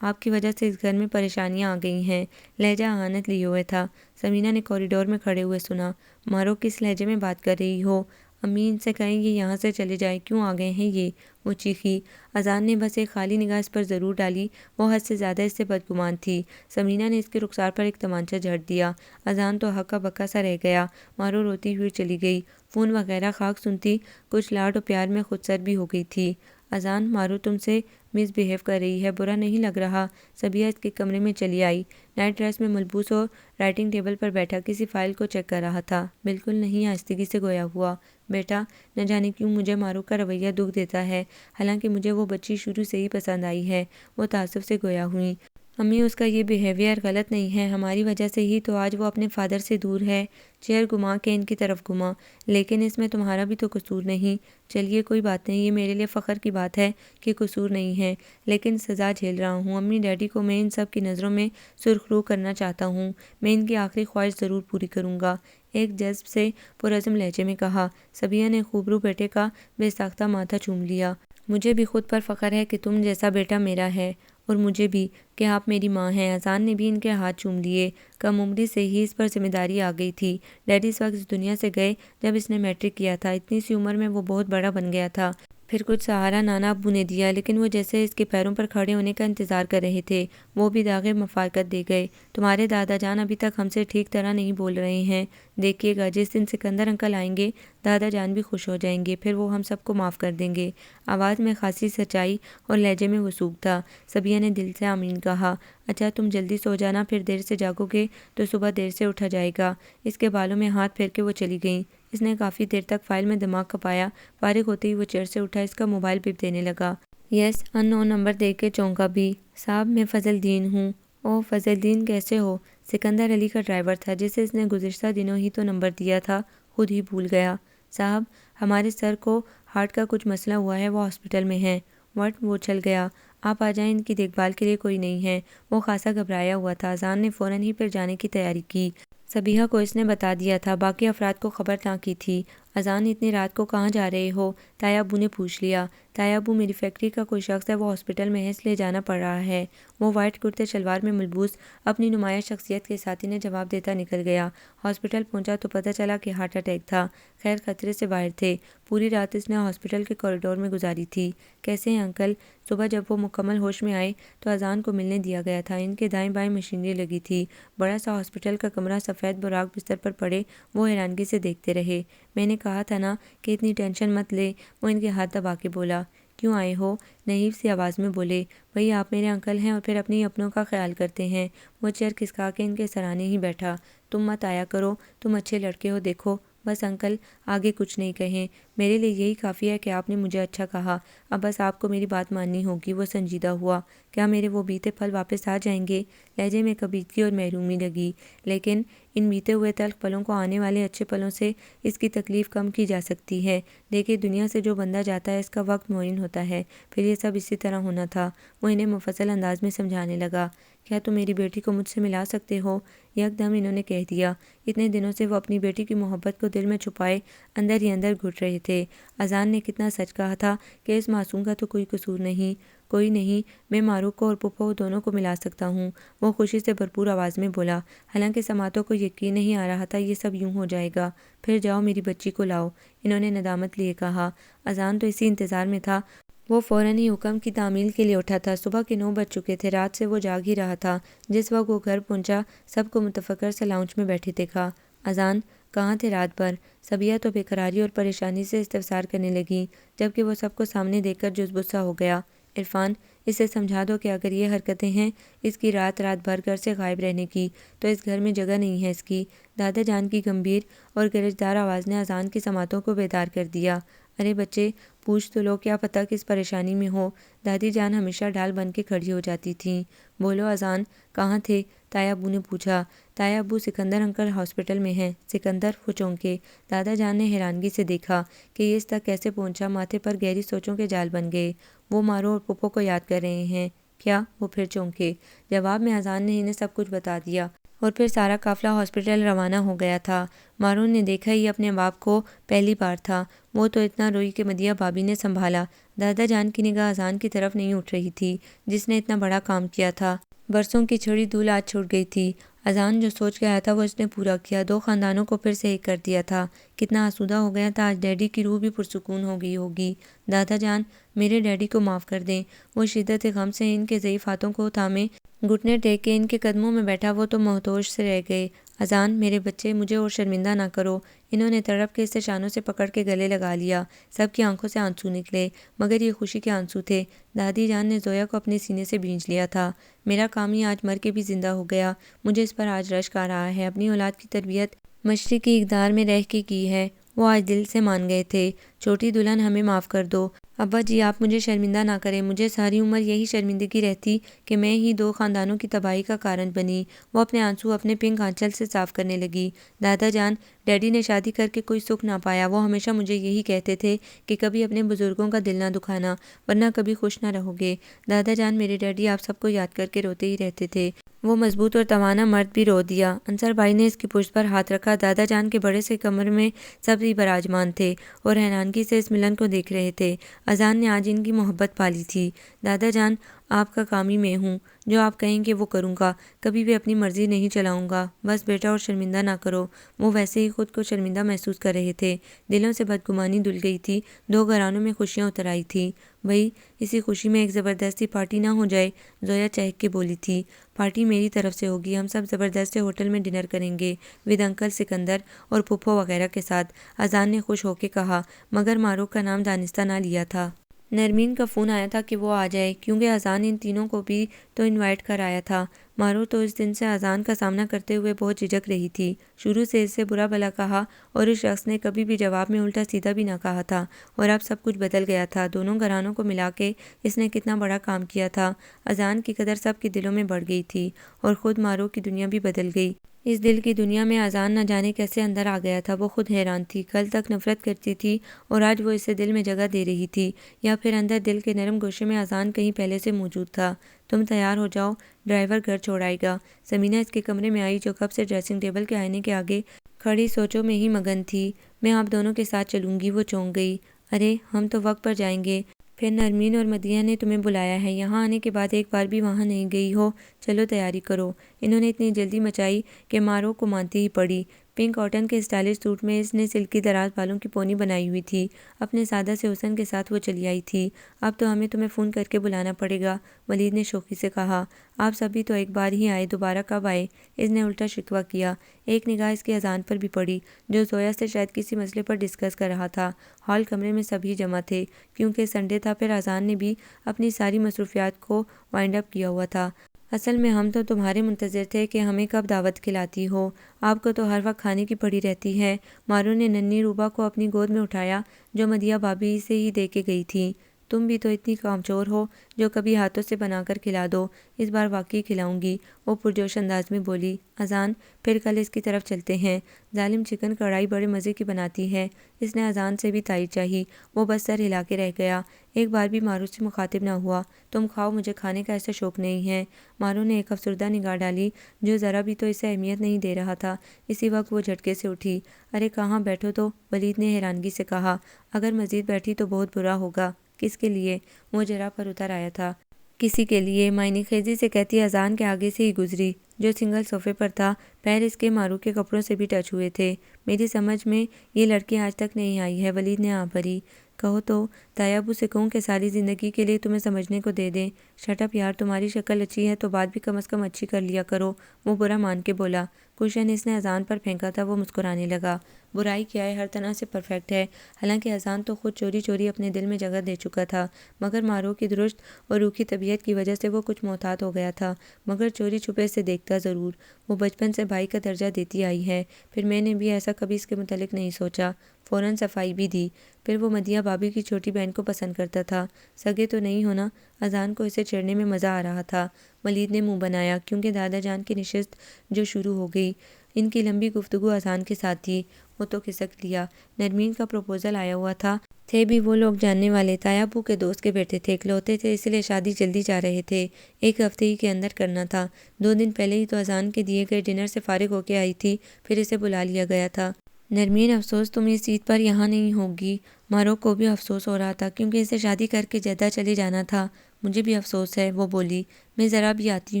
[SPEAKER 1] آپ کی وجہ سے اس گھر میں پریشانیاں آ گئی ہیں، لہجہ اہانت لیے ہوئے تھا۔ سمینہ نے کوریڈور میں کھڑے ہوئے سنا۔ مارو، کس لہجے میں بات کر رہی ہو؟ امی ان سے کہیں یہ یہاں سے چلے جائیں، کیوں آ گئے ہیں یہ؟ وہ چیخی۔ اذان نے بس ایک خالی نگاہ اس پر ضرور ڈالی، وہ حد سے زیادہ اس سے بدگمان تھی۔ سمینہ نے اس کے رخسار پر ایک تمانچہ جھڑ دیا۔ اذان تو ہکا بکا سا رہ گیا۔ مارو روتی ہوئی چلی گئی۔ فون وغیرہ خاک سنتی کچھ لاڈ و پیار میں خود سر بھی ہو گئی تھی۔ اذان، مارو تم سے مس بہیو کر رہی ہے، برا نہیں لگ رہا؟ صبیحہ اس کے کمرے میں چلی آئی، نائٹ ڈریس میں ملبوس اور رائٹنگ ٹیبل پر بیٹھا کسی فائل کو چیک کر رہا تھا۔ بالکل نہیں، آہستگی سے گویا ہوا۔ بیٹا، نہ جانے کیوں مجھے مارو کا رویہ دکھ دیتا ہے، حالانکہ مجھے وہ بچی شروع سے ہی پسند آئی ہے۔ وہ تعصب سے گویا ہوئی۔ امی، اس کا یہ بیہیویئر غلط نہیں ہے، ہماری وجہ سے ہی تو آج وہ اپنے فادر سے دور ہے۔ چیئر گھما کے ان کی طرف گھما۔ لیکن اس میں تمہارا بھی تو قصور نہیں۔ چلیے کوئی بات نہیں، یہ میرے لیے فخر کی بات ہے کہ قصور نہیں ہے، لیکن سزا جھیل رہا ہوں۔ امی ڈیڈی کو میں ان سب کی نظروں میں سرخرو کرنا چاہتا ہوں، میں ان کی آخری خواہش ضرور پوری کروں گا، ایک جذب سے پرعزم لہجے میں کہا۔ صبیحہ نے خوبرو بیٹے کا بے ساختہ ماتھا چوم لیا۔ مجھے بھی خود پر فخر ہے کہ تم جیسا بیٹا میرا ہے، اور مجھے بھی کہ آپ میری ماں ہیں۔ اذان نے بھی ان کے ہاتھ چوم لیے۔ کم عمری سے ہی اس پر ذمہ داری آ گئی تھی۔ ڈیڈی اس وقت اس دنیا سے گئے جب اس نے میٹرک کیا تھا، اتنی سی عمر میں وہ بہت بڑا بن گیا تھا۔ پھر کچھ سہارا نانا ابو نے دیا، لیکن وہ جیسے اس کے پیروں پر کھڑے ہونے کا انتظار کر رہے تھے، وہ بھی داغے مفارقت دے گئے۔ تمہارے دادا جان ابھی تک ہم سے ٹھیک طرح نہیں بول رہے ہیں، دیکھیے گا جس دن سکندر انکل آئیں گے دادا جان بھی خوش ہو جائیں گے، پھر وہ ہم سب کو معاف کر دیں گے۔ آواز میں خاصی سچائی اور لہجے میں وثوق تھا۔ صبیہ نے دل سے آمین کہا۔ اچھا تم جلدی سو جانا، پھر دیر سے جاگو گے تو صبح دیر سے اٹھا جائے گا۔ اس کے بالوں میں ہاتھ پھیر کے وہ چلی گئیں۔ اس نے کافی دیر تک فائل میں دماغ کھپایا، فارغ ہوتے ہی وہ چیئر سے اٹھا، اس کا موبائل بیپ دینے لگا۔ یس، ان نون نمبر دیکھ کے چونکا بھی۔ صاحب میں فضل دین ہوں۔ اوہ فضل دین کیسے ہو؟ سکندر علی کا ڈرائیور تھا جسے اس نے گزشتہ دنوں ہی تو نمبر دیا تھا، خود ہی بھول گیا۔ صاحب ہمارے سر کو ہارٹ کا کچھ مسئلہ ہوا ہے، وہ ہاسپٹل میں ہیں۔ وٹ؟ وہ چل گیا؟ آپ آ جائیں، ان کی دیکھ بھال کے لیے کوئی نہیں ہے۔ وہ خاصا گھبرایا ہوا تھا۔ اذان نے فوراً ہی پھر جانے کی تیاری کی۔ صبیحہ کو اس نے بتا دیا تھا، باقی افراد کو خبر نہ کی تھی۔ اذان اتنی رات کو کہاں جا رہے ہو؟ تایا ابو نے پوچھ لیا۔ تایا ابو میری فیکٹری کا کوئی شخص ہے، وہ ہاسپٹل میں ہے اس لیے جانا پڑ رہا ہے۔ وہ وائٹ کرتے شلوار میں ملبوس اپنی نمایاں شخصیت کے ساتھ انہیں جواب دیتا نکل گیا۔ ہاسپٹل پہنچا تو پتہ چلا کہ ہارٹ اٹیک تھا۔ خیر خطرے سے باہر تھے۔ پوری رات اس نے ہاسپٹل کے کوریڈور میں گزاری تھی۔ کیسے ہیں انکل؟ صبح جب وہ مکمل ہوش میں آئے تو اذان کو ملنے دیا گیا تھا۔ ان کے دائیں بائیں مشینری لگی تھی۔ بڑا سا ہاسپٹل کا کمرہ، سفید براق بستر پر پڑے وہ حیرانگی سے دیکھتے رہے۔ میں نے کہا تھا نا کہ اتنی ٹینشن مت لے، وہ ان کے ہاتھ دبا کے بولا۔ کیوں آئے ہو؟ نحیف سی آواز میں بولے۔ بھئی آپ میرے انکل ہیں اور پھر اپنی اپنوں کا خیال کرتے ہیں۔ وہ چیئر کھسکا کے ان کے سرانے ہی بیٹھا۔ تم مت آیا کرو، تم اچھے لڑکے ہو، دیکھو بس انکل آگے کچھ نہیں کہیں، میرے لیے یہی کافی ہے کہ آپ نے مجھے اچھا کہا، اب بس آپ کو میری بات ماننی ہوگی۔ وہ سنجیدہ ہوا۔ کیا میرے وہ بیتے پل واپس آ جائیں گے؟ لہجے میں کبیدگی اور محرومی لگی۔ لیکن ان بیتے ہوئے تلخ پلوں کو آنے والے اچھے پلوں سے اس کی تکلیف کم کی جا سکتی ہے۔ دیکھیے دنیا سے جو بندہ جاتا ہے اس کا وقت معین ہوتا ہے، پھر یہ سب اسی طرح ہونا تھا۔ وہ انہیں مفصل انداز میں سمجھانے لگا۔ کیا تم میری بیٹی کو مجھ سے ملا سکتے ہو؟ یکدم انہوں نے کہہ دیا۔ اتنے دنوں سے وہ اپنی بیٹی کی محبت کو دل میں چھپائے اندر ہی اندر گھٹ رہے تھے۔ اذان نے کتنا سچ کہا تھا کہ اس معصوم کا تو کوئی قصور نہیں۔ کوئی نہیں، میں ماروق کو اور پپو دونوں کو ملا سکتا ہوں، وہ خوشی سے بھرپور آواز میں بولا۔ حالانکہ سماعتوں کو یقین نہیں آ رہا تھا یہ سب یوں ہو جائے گا۔ پھر جاؤ میری بچی کو لاؤ، انہوں نے ندامت لیے کہا۔ اذان تو اسی انتظار میں تھا۔ وہ فوراً ہی حکم کی تعمیل کے لیے اٹھا تھا۔ صبح کے 9 بج چکے تھے، رات سے وہ جاگ ہی رہا تھا۔ جس وقت وہ گھر پہنچا سب کو متفکر سے لاؤنج میں بیٹھے دیکھا۔ اذان کہاں تھے رات بھر؟ صبیحہ تو بے قراری اور پریشانی سے استفسار کرنے لگی، جبکہ وہ سب کو سامنے دیکھ کر جز بجا ہو گیا۔ عرفان اسے سمجھا دو کہ اگر یہ حرکتیں ہیں اس کی رات بھر گھر سے غائب رہنے کی تو اس گھر میں جگہ نہیں ہے اس کی۔ دادا جان کی گمبھیر اور گرجدار آواز نے اذان کی سماعتوں کو بیدار کر دیا۔ ارے بچے پوچھ تو لو، کیا پتہ کس پریشانی میں ہو؟ دادی جان ہمیشہ ڈھال بن کے کھڑی ہو جاتی تھیں۔ بولو اذان کہاں تھے؟ تایا ابو نے پوچھا۔ تایا ابو سکندر انکل ہاسپٹل میں ہیں۔ سکندر؟ وہ چونکے۔ دادا جان نے حیرانگی سے دیکھا کہ یہ اس تک کیسے پہنچا، ماتھے پر گہری سوچوں کے جال بن گئے۔ وہ مارو اور پپو کو یاد کر رہے ہیں۔ کیا؟ وہ پھر چونکے۔ جواب میں اذان نے انہیں سب کچھ بتا دیا اور پھر سارا قافلہ ہاسپٹل روانہ ہو گیا تھا۔ مارون نے دیکھا ہی اپنے باپ کو پہلی بار تھا۔ وہ تو اتنا روئی کہ مدیحہ بھابھی نے سنبھالا۔ دادا جان کی نگاہ اذان کی طرف نہیں اٹھ رہی تھی جس نے اتنا بڑا کام کیا تھا۔ برسوں کی چھڑی دھول آج چھوٹ گئی تھی۔ اذان جو سوچ کے آیا تھا وہ اس نے پورا کیا، 2 خاندانوں کو پھر سے ایک کر دیا تھا۔ کتنا آسودہ ہو گیا تھا آج، ڈیڈی کی روح بھی پرسکون ہو گئی ہوگی۔ دادا جان میرے ڈیڈی کو معاف کر دیں۔ وہ شدت غم سے ان کے ضعیف ہاتھوں کو تھامے گھٹنے ٹیک کے ان کے قدموں میں بیٹھا، وہ تو محتوج سے رہ گئے۔ اذان میرے بچے مجھے اور شرمندہ نہ کرو، انہوں نے تڑپ کے اسے شانوں سے پکڑ کے گلے لگا لیا۔ سب کی آنکھوں سے آنسو نکلے مگر یہ خوشی کے آنسو تھے۔ دادی جان نے زویا کو اپنے سینے سے بھینچ لیا تھا۔ میرا کامی آج مر کے بھی زندہ ہو گیا، مجھے اس پر آج رشک آ رہا ہے۔ اپنی اولاد کی تربیت مشرق کی اقدار میں رہ کے کی ہے، وہ آج دل سے مان گئے تھے۔ چھوٹی دلہن ہمیں معاف کر دو۔ ابا جی آپ مجھے شرمندہ نہ کریں، مجھے ساری عمر یہی شرمندگی رہتی کہ میں ہی 2 خاندانوں کی تباہی کا کارن بنی۔ وہ اپنے آنسو اپنے پنک آنچل سے صاف کرنے لگی۔ دادا جان ڈیڈی نے شادی کر کے کوئی سکھ نہ پایا، وہ ہمیشہ مجھے یہی کہتے تھے کہ کبھی اپنے بزرگوں کا دل نہ دکھانا ورنہ کبھی خوش نہ رہو گے۔ دادا جان میرے ڈیڈی آپ سب کو یاد کر کے روتے ہی رہتے تھے۔ وہ مضبوط اور توانا مرد بھی رو دیا۔ انصر بھائی نے اس کی پشت پر ہاتھ رکھا۔ دادا جان کے بڑے سے کمر میں سب ہی براجمان تھے اور حیرانگی سے اس ملن کو دیکھ رہے تھے۔ اذان نے آج ان کی محبت پالی تھی۔ دادا جان آپ کا کامی میں ہوں، جو آپ کہیں گے وہ کروں گا، کبھی بھی اپنی مرضی نہیں چلاؤں گا، بس بیٹا اور شرمندہ نہ کرو۔ وہ ویسے ہی خود کو شرمندہ محسوس کر رہے تھے، دلوں سے بدگمانی دھل گئی تھی، دو گھرانوں میں خوشیاں اتر آئی تھی۔ بھئی اسی خوشی میں ایک زبردستی پارٹی نہ ہو جائے؟ زویا چہک کے بولی تھی۔ پارٹی میری طرف سے ہوگی، ہم سب زبردست سے ہوٹل میں ڈنر کریں گے، ود انکل سکندر اور پھپھو وغیرہ کے ساتھ، اذان نے خوش ہو کے کہا، مگر مارو کا نام دانستہ نہ لیا تھا۔ نرمین کا فون آیا تھا کہ وہ آ جائے، کیونکہ اذان ان تینوں کو بھی تو انوائٹ کر آیا تھا۔ مارو تو اس دن سے اذان کا سامنا کرتے ہوئے بہت جھجک رہی تھی، شروع سے اس سے برا بھلا کہا اور اس شخص نے کبھی بھی جواب میں الٹا سیدھا بھی نہ کہا تھا، اور اب سب کچھ بدل گیا تھا۔ دونوں گھرانوں کو ملا کے اس نے کتنا بڑا کام کیا تھا۔ اذان کی قدر سب کے دلوں میں بڑھ گئی تھی، اور خود مارو کی دنیا بھی بدل گئی۔ اس دل کی دنیا میں اذان نہ جانے کیسے اندر آ گیا تھا، وہ خود حیران تھی۔ کل تک نفرت کرتی تھی اور آج وہ اسے دل میں جگہ دے رہی تھی، یا پھر اندر دل کے نرم گوشے میں اذان کہیں پہلے سے موجود تھا۔ تم تیار ہو جاؤ، ڈرائیور گھر چھوڑ آئے گا۔ سمینہ اس کے کمرے میں آئی، جو کب سے ڈریسنگ ٹیبل کے آئینے کے آگے کھڑی سوچوں میں ہی مگن تھی۔ میں آپ دونوں کے ساتھ چلوں گی۔ وہ چونک گئی۔ ارے ہم تو وقت پر جائیں گے، پھر نرمین اور مدیحہ نے تمہیں بلایا ہے، یہاں آنے کے بعد ایک بار بھی وہاں نہیں گئی ہو، چلو تیاری کرو۔ انہوں نے اتنی جلدی مچائی کہ مارو کو مانتی ہی پڑی۔ پنک کاٹن کے اسٹائلش سوٹ میں اس نے سلکی دراز بالوں کی پونی بنائی ہوئی تھی، اپنے سادہ سے حسن کے ساتھ وہ چلی آئی تھی۔ اب تو ہمیں تمہیں فون کر کے بلانا پڑے گا، ولید نے شوخی سے کہا۔ آپ سبھی تو ایک بار ہی آئے، دوبارہ کب آئے؟ اس نے الٹا شکوہ کیا۔ ایک نگاہ اس کی اذان پر بھی پڑی، جو زویا سے شاید کسی مسئلے پر ڈسکس کر رہا تھا۔ ہال کمرے میں سبھی جمع تھے، کیونکہ سنڈے تھا، پھر اذان نے بھی اپنی ساری مصروفیات کو وائنڈ اپ کیا ہوا تھا۔ اصل میں ہم تو تمہارے منتظر تھے کہ ہمیں کب دعوت کھلاتی ہو، آپ کو تو ہر وقت کھانے کی پڑی رہتی ہے۔ مارو نے ننھی روبا کو اپنی گود میں اٹھایا، جو مدیحہ بھابھی سے ہی دے کے گئی تھی۔ تم بھی تو اتنی کامچور ہو جو کبھی ہاتھوں سے بنا کر کھلا دو، اس بار واقعی کھلاؤں گی، وہ پرجوش انداز میں بولی۔ اذان، پھر کل اس کی طرف چلتے ہیں، ظالم چکن کڑھائی بڑے مزے کی بناتی ہے۔ اس نے اذان سے بھی تائید چاہی، وہ بس سر ہلا کے رہ گیا، ایک بار بھی مارو سے مخاطب نہ ہوا۔ تم کھاؤ، مجھے کھانے کا ایسا شوق نہیں ہے۔ مارو نے ایک افسردہ نگاہ ڈالی، جو ذرا بھی تو اسے اہمیت نہیں دے رہا تھا۔ اسی وقت وہ جھٹکے سے اٹھی۔ ارے کہاں، بیٹھو تو، ولید نے حیرانگی سے کہا۔ اگر مزید بیٹھی تو بہت برا ہوگا۔ کس کے لیے؟ وہ جرا پر اتر آیا تھا۔ کسی کے لیے، معنی خیزی سے کہتی اذان کے آگے سے ہی گزری، جو سنگل صوفے پر تھا، پیر اس کے مارو کے کپڑوں سے بھی ٹچ ہوئے تھے۔ میری سمجھ میں یہ لڑکی آج تک نہیں آئی ہے، ولید نے آہ بھری۔ کہو تو تایا ابو سے کہوں کہ ساری زندگی کے لیے تمہیں سمجھنے کو دے دیں۔ شٹ اپ یار، تمہاری شکل اچھی ہے تو بات بھی کم از کم اچھی کر لیا کرو، وہ برا مان کے بولا۔ کوشن اس نے اذان پر پھینکا تھا، وہ مسکرانے لگا۔ برائی کیا ہے، ہر طرح سے پرفیکٹ ہے۔ حالانکہ اذان تو خود چوری چوری اپنے دل میں جگہ دے چکا تھا، مگر مارو کی درست اور روکھی طبیعت کی وجہ سے وہ کچھ محتاط ہو گیا تھا، مگر چوری چھپے سے دیکھتا ضرور۔ وہ بچپن سے بھائی کا درجہ دیتی آئی ہے، پھر میں نے بھی ایسا کبھی اس کے متعلق نہیں سوچا۔ فوراً صفائی بھی دی۔ پھر وہ مدیحہ بھابھی کی چھوٹی بہن کو پسند کرتا تھا، سگے تو نہیں ہونا۔ اذان کو اسے چھیڑنے میں مزہ آ رہا تھا۔ ولید نے منہ بنایا، کیونکہ دادا جان کی نشست جو شروع ہو گئی۔ ان کی لمبی گفتگو اذان کے ساتھ تھی، وہ تو کھسک لیا۔ نرمین کا پروپوزل آیا ہوا تھا، تھے بھی وہ لوگ جاننے والے، تایا ابو کے دوست کے بیٹے تھے، اکلوتے تھے، اس لیے شادی جلدی چاہ رہے تھے، ایک ہفتے ہی کے اندر کرنا تھا۔ 2 دن پہلے ہی تو اذان کے دیے گئے ڈنر سے فارغ ہو کے آئی تھی، پھر اسے بلا لیا گیا تھا۔ نرمین، افسوس تم اس عید پر یہاں نہیں ہوگی۔ مارو کو بھی افسوس ہو رہا تھا، کیونکہ اسے شادی کر کے جدہ چلے جانا تھا۔ مجھے بھی افسوس ہے، وہ بولی۔ میں ذرا بھی آتی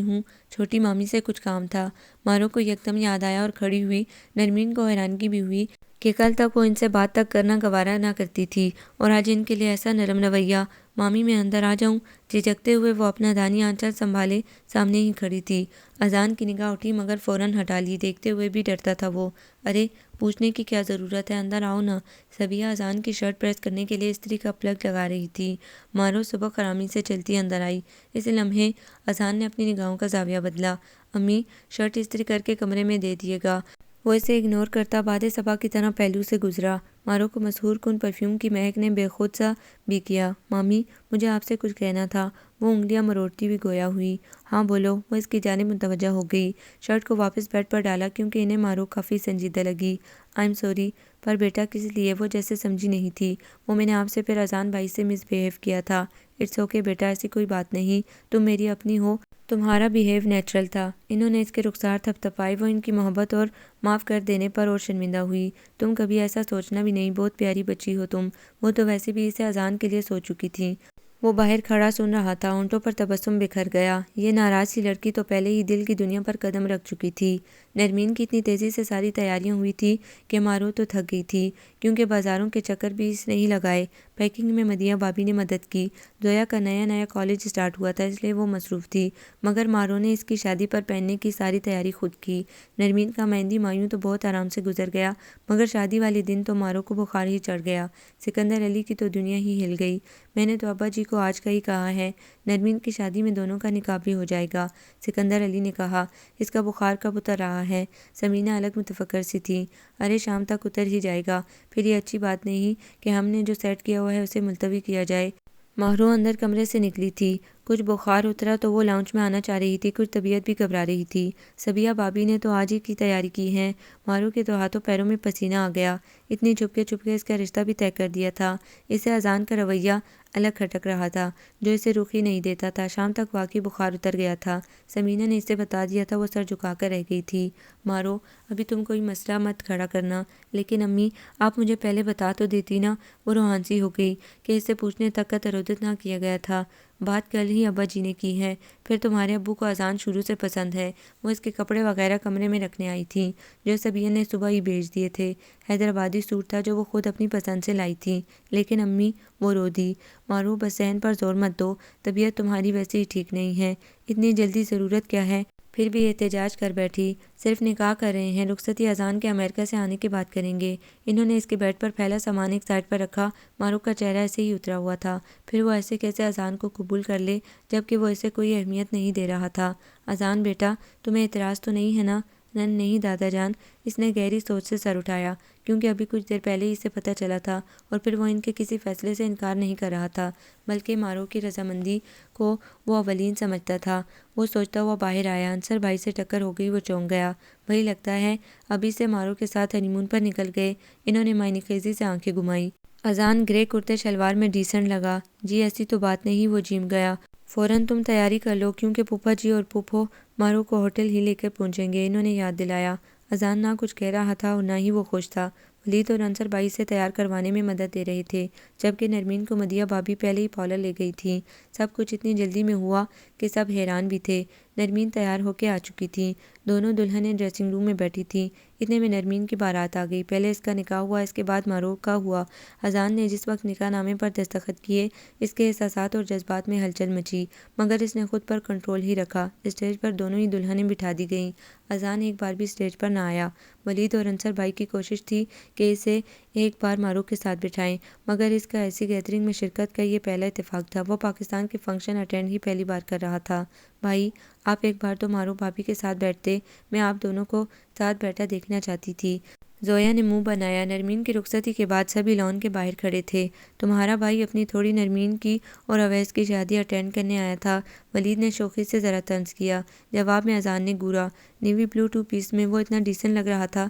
[SPEAKER 1] ہوں، چھوٹی مامی سے کچھ کام تھا۔ مارو کو یکدم یاد آیا اور کھڑی ہوئی۔ نرمین کو حیرانگی بھی ہوئی کہ کل تک وہ ان سے بات تک کرنا گوارا نہ کرتی تھی، اور آج ان کے لیے ایسا نرم رویہ۔ مامی میں اندر آ جاؤں؟ جھجکتے ہوئے وہ اپنا دانی آنچل سنبھالے سامنے ہی کھڑی تھی۔ اذان کی نگاہ اٹھی، مگر فوراً ہٹا لی، دیکھتے ہوئے بھی ڈرتا تھا وہ۔ ارے پوچھنے کی کیا ضرورت ہے، اندر آؤ نا۔ صبیحہ اذان کی شرٹ پریس کرنے کے لیے استری کا پلگ لگا رہی تھی۔ مارو سبک آرامی سے چلتی اندر آئی۔ اس لمحے اذان نے اپنی نگاہوں کا زاویہ بدلا۔ امی، شرٹ استری کر کے کمرے میں دے دیے گا۔ وہ اسے اگنور کرتا باد صبا کی طرح پہلو سے گزرا۔ مارو کو مسحور کن پرفیوم کی مہک نے بے خود سا بھی کیا۔ مامی، مجھے آپ سے کچھ کہنا تھا، وہ انگلیاں مروڑتی ہوئی گویا ہوئی۔ ہاں بولو، وہ اس کی جانب متوجہ ہو گئی۔ شرٹ کو واپس بیڈ پر ڈالا، کیونکہ انہیں مارو کافی سنجیدہ لگی۔ آئی ایم سوری، پر بیٹا کس لیے؟ وہ جیسے سمجھی نہیں تھی۔ وہ میں نے آپ سے پھر اذان بھائی سے مس بہیو کیا تھا۔ اٹس اوکے بیٹا، ایسی کوئی بات نہیں، تم میری اپنی ہو، تمہارا بیہیو نیچرل تھا۔ انہوں نے اس کے رخسار تھپتھپائے، وہ ان کی محبت اور معاف کر دینے پر اور شرمندہ ہوئی۔ تم کبھی ایسا سوچنا بھی نہیں، بہت پیاری بچی ہو تم۔ وہ تو ویسے بھی اسے اذان کے لیے سوچ چکی تھی۔ وہ باہر کھڑا سن رہا تھا، ہونٹوں پر تبسم بکھر گیا۔ یہ ناراض سی لڑکی تو پہلے ہی دل کی دنیا پر قدم رکھ چکی تھی۔ نرمین کی اتنی تیزی سے ساری تیاریاں ہوئی تھی کہ مارو تو تھک گئی تھی، کیونکہ بازاروں کے چکر بھی اس نے ہی لگائے۔ پیکنگ میں مدیحہ بھابی نے مدد کی۔ زویا کا نیا کالج سٹارٹ ہوا تھا، اس لیے وہ مصروف تھی، مگر مارو نے اس کی شادی پر پہننے کی ساری تیاری خود کی۔ نرمین کا مہندی مایوں تو بہت آرام سے گزر گیا، مگر شادی والے دن تو مارو کو بخار ہی چڑھ گیا۔ سکندر علی کی تو دنیا ہی ہل گئی۔ میں نے تو ابا جی کو آج کا ہی کہا ہے، نرمین کی شادی میں دونوں کا نکاح بھی ہو جائے گا۔ سکندر علی نے کہا، اس کا بخار کب اتر رہا ہے؟ سمینہ الگ متفکر سی تھی۔ ارے شام تک اتر ہی جائے گا، پھر یہ اچھی بات نہیں کہ ہم نے جو سیٹ کیا ہوا ہے اسے ملتوی کیا جائے۔ مہرو اندر کمرے سے نکلی تھی، کچھ بخار اترا تو وہ لاؤنج میں آنا چاہ رہی تھی، کچھ طبیعت بھی گھبرا رہی تھی۔ صبیہ بھابی نے تو آج ہی کی تیاری کی ہے۔ مارو کے تو ہاتھوں پیروں میں پسینہ آ گیا۔ اتنی چپکے اس کا رشتہ بھی طے کر دیا تھا۔ اسے اذان کا رویہ الگ کھٹک رہا تھا، جو اسے رخ ہی نہیں دیتا تھا۔ شام تک واقعی بخار اتر گیا تھا۔ سمینہ نے اسے بتا دیا تھا، وہ سر جھکا کر رہ گئی تھی۔ مارو، ابھی تم کوئی مسئلہ مت کھڑا کرنا۔ لیکن امی، آپ مجھے پہلے بتا تو دیتی نا۔ وہ روحان سی ہو گئی کہ اسے پوچھنے تک کا تردد نہ کیا گیا تھا۔ بات کل ہی ابا جی نے کی ہے، پھر تمہارے ابو کو اذان شروع سے پسند ہے۔ وہ اس کے کپڑے وغیرہ کمرے میں رکھنے آئی تھیں، جو صبیہ نے صبح ہی بھیج دیے تھے۔ حیدرآبادی سوٹ تھا جو وہ خود اپنی پسند سے لائی تھی۔ لیکن امی، وہ رو دی۔ مارو، بس ذہن پر زور مت دو، طبیعت تمہاری ویسے ہی ٹھیک نہیں ہے، اتنی جلدی ضرورت کیا ہے؟ پھر بھی احتجاج کر بیٹھی۔ صرف نکاح کر رہے ہیں، رخصتی اذان کے امریکہ سے آنے کے بعد کریں گے۔ انہوں نے اس کے بیڈ پر پھیلا سامان ایک سائڈ پر رکھا۔ مارو کا چہرہ ایسے ہی اترا ہوا تھا، پھر وہ ایسے کیسے اذان کو قبول کر لے جبکہ وہ اسے کوئی اہمیت نہیں دے رہا تھا۔ اذان بیٹا، تمہیں اعتراض تو نہیں ہے نا؟ نہیں دادا جان۔ اس نے گہری سوچ سے سر اٹھایا، کیونکہ ابھی کچھ دیر پہلے ہی اسے پتہ چلا تھا، اور پھر وہ ان کے کسی فیصلے سے انکار نہیں کر رہا تھا، بلکہ مارو کی رضامندی کو وہ اولین سمجھتا تھا۔ وہ سوچتا ہوا باہر آیا، انصر بھائی سے ٹکر ہو گئی، وہ چونک گیا۔ وہی لگتا ہے ابھی سے مارو کے ساتھ ہنی مون پر نکل گئے۔ انہوں نے معنی خیزی سے آنکھیں گھمائیں۔ اذان گرے کرتے شلوار میں ڈیسنٹ لگا۔ جی ایسی تو بات نہیں، وہ جیم گیا۔ فوراً تم تیاری کر لو، کیونکہ پھوپھا جی اور پھوپھو مارو کو ہوٹل ہی لے کر پہنچیں گے، انہوں نے یاد دلایا۔ اذان نہ کچھ کہہ رہا تھا اور نہ ہی وہ خوش تھا۔ ولید اور انصر بھائی سے تیار کروانے میں مدد دے رہے تھے، جبکہ نرمین کو مدیحہ بھابی پہلے ہی پارلر لے گئی تھیں۔ سب کچھ اتنی جلدی میں ہوا کہ سب حیران بھی تھے۔ نرمین تیار ہو کے آ چکی تھی، دونوں دلہنیں ڈریسنگ روم میں بیٹھی تھیں۔ اتنے میں نرمین کی بارات آ گئی۔ پہلے اس کا نکاح ہوا، اس کے بعد مارو کا ہوا۔ اذان نے جس وقت نکاح نامے پر دستخط کیے، اس کے احساسات اور جذبات میں ہلچل مچی، مگر اس نے خود پر کنٹرول ہی رکھا۔ اسٹیج پر دونوں ہی دلہنیں بٹھا دی گئیں۔ اذان ایک بار بھی اسٹیج پر نہ آیا۔ ولید اور انصر بھائی کی کوشش تھی کہ اسے ایک بار مارو کے ساتھ بٹھائیں، مگر اس کا ایسی گیدرنگ میں شرکت کا یہ پہلا اتفاق تھا۔ وہ پاکستان کے فنکشن اٹینڈ ہی پہلی بار کر رہا تھا۔ بھائی، آپ ایک بار تو مارو بھابی کے ساتھ بیٹھتے، میں آپ دونوں کو ساتھ بیٹھا دیکھنا چاہتی تھی۔ زویا نے منہ بنایا۔ نرمین کی رخصتی کے بعد سبھی لان کے باہر کھڑے تھے۔ تمہارا بھائی اپنی تھوڑی نرمین کی اور اویس کی شادی اٹینڈ کرنے آیا تھا، ولید نے شوخی سے ذرا طنز کیا۔ جواب میں اذان نے گورا۔ نیوی بلو ٹو پیس میں وہ اتنا ڈیسنٹ لگ رہا تھا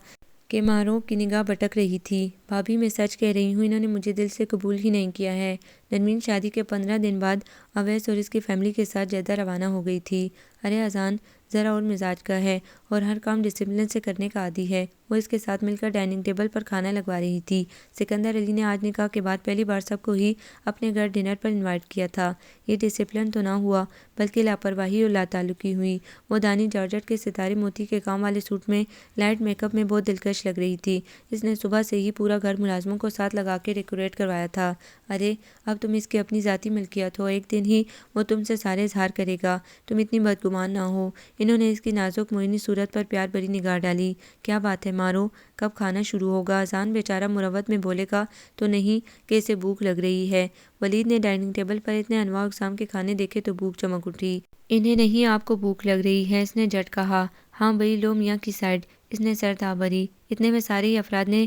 [SPEAKER 1] کہ مارو کی نگاہ بھٹک رہی تھی۔ بھابی، میں سچ کہہ رہی ہوں، انہوں نے مجھے دل سے قبول ہی نہیں کیا ہے۔ نرمین شادی کے 15 دن بعد اویس اور اس کی فیملی کے ساتھ جدہ روانہ ہو گئی تھی۔ ارے اذان ذرا اور مزاج کا ہے اور ہر کام ڈسپلن سے کرنے کا عادی ہے۔ وہ اس کے ساتھ مل کر ڈائننگ ٹیبل پر کھانا لگوا رہی تھی۔ سکندر علی نے آج نکاح کے بعد پہلی بار سب کو ہی اپنے گھر ڈنر پر انوائٹ کیا تھا۔ یہ ڈسپلن تو نہ ہوا، بلکہ لاپرواہی اور لاتعلقی ہوئی۔ وہ دانی جارجٹ کے ستارے موتی کے کام والے سوٹ میں لائٹ میک اپ میں بہت دلکش لگ رہی تھی۔ اس نے صبح سے ہی پورا گھر ملازموں کو ساتھ لگا کے ڈیکوریٹ کروایا تھا۔ ارے اب تم اس کی اپنی ذاتی ملکیت ہو، ایک دن ہی وہ تم سے سارے اظہار کرے گا، تم اتنی بدگمان نہ ہو۔ انہوں نے اس کی نازک موہنی صورت پر پیار بھری نگاہ ڈالی۔ کیا بات ہے مارو، کب کھانا شروع ہوگا؟ اذان بیچارہ مروت میں بولے گا تو نہیں کہ اسے بھوک لگ رہی ہے۔ ولید نے ڈائننگ ٹیبل پر اتنے انواع اقسام کے کھانے دیکھے تو بھوک چمک اٹھی۔ انہیں نہیں، آپ کو بھوک لگ رہی ہے، اس نے جھٹ کہا۔ ہاں بھئی، لو میاں کی سائڈ، اس نے سر دھا بھری۔ اتنے میں سارے ہی افراد نے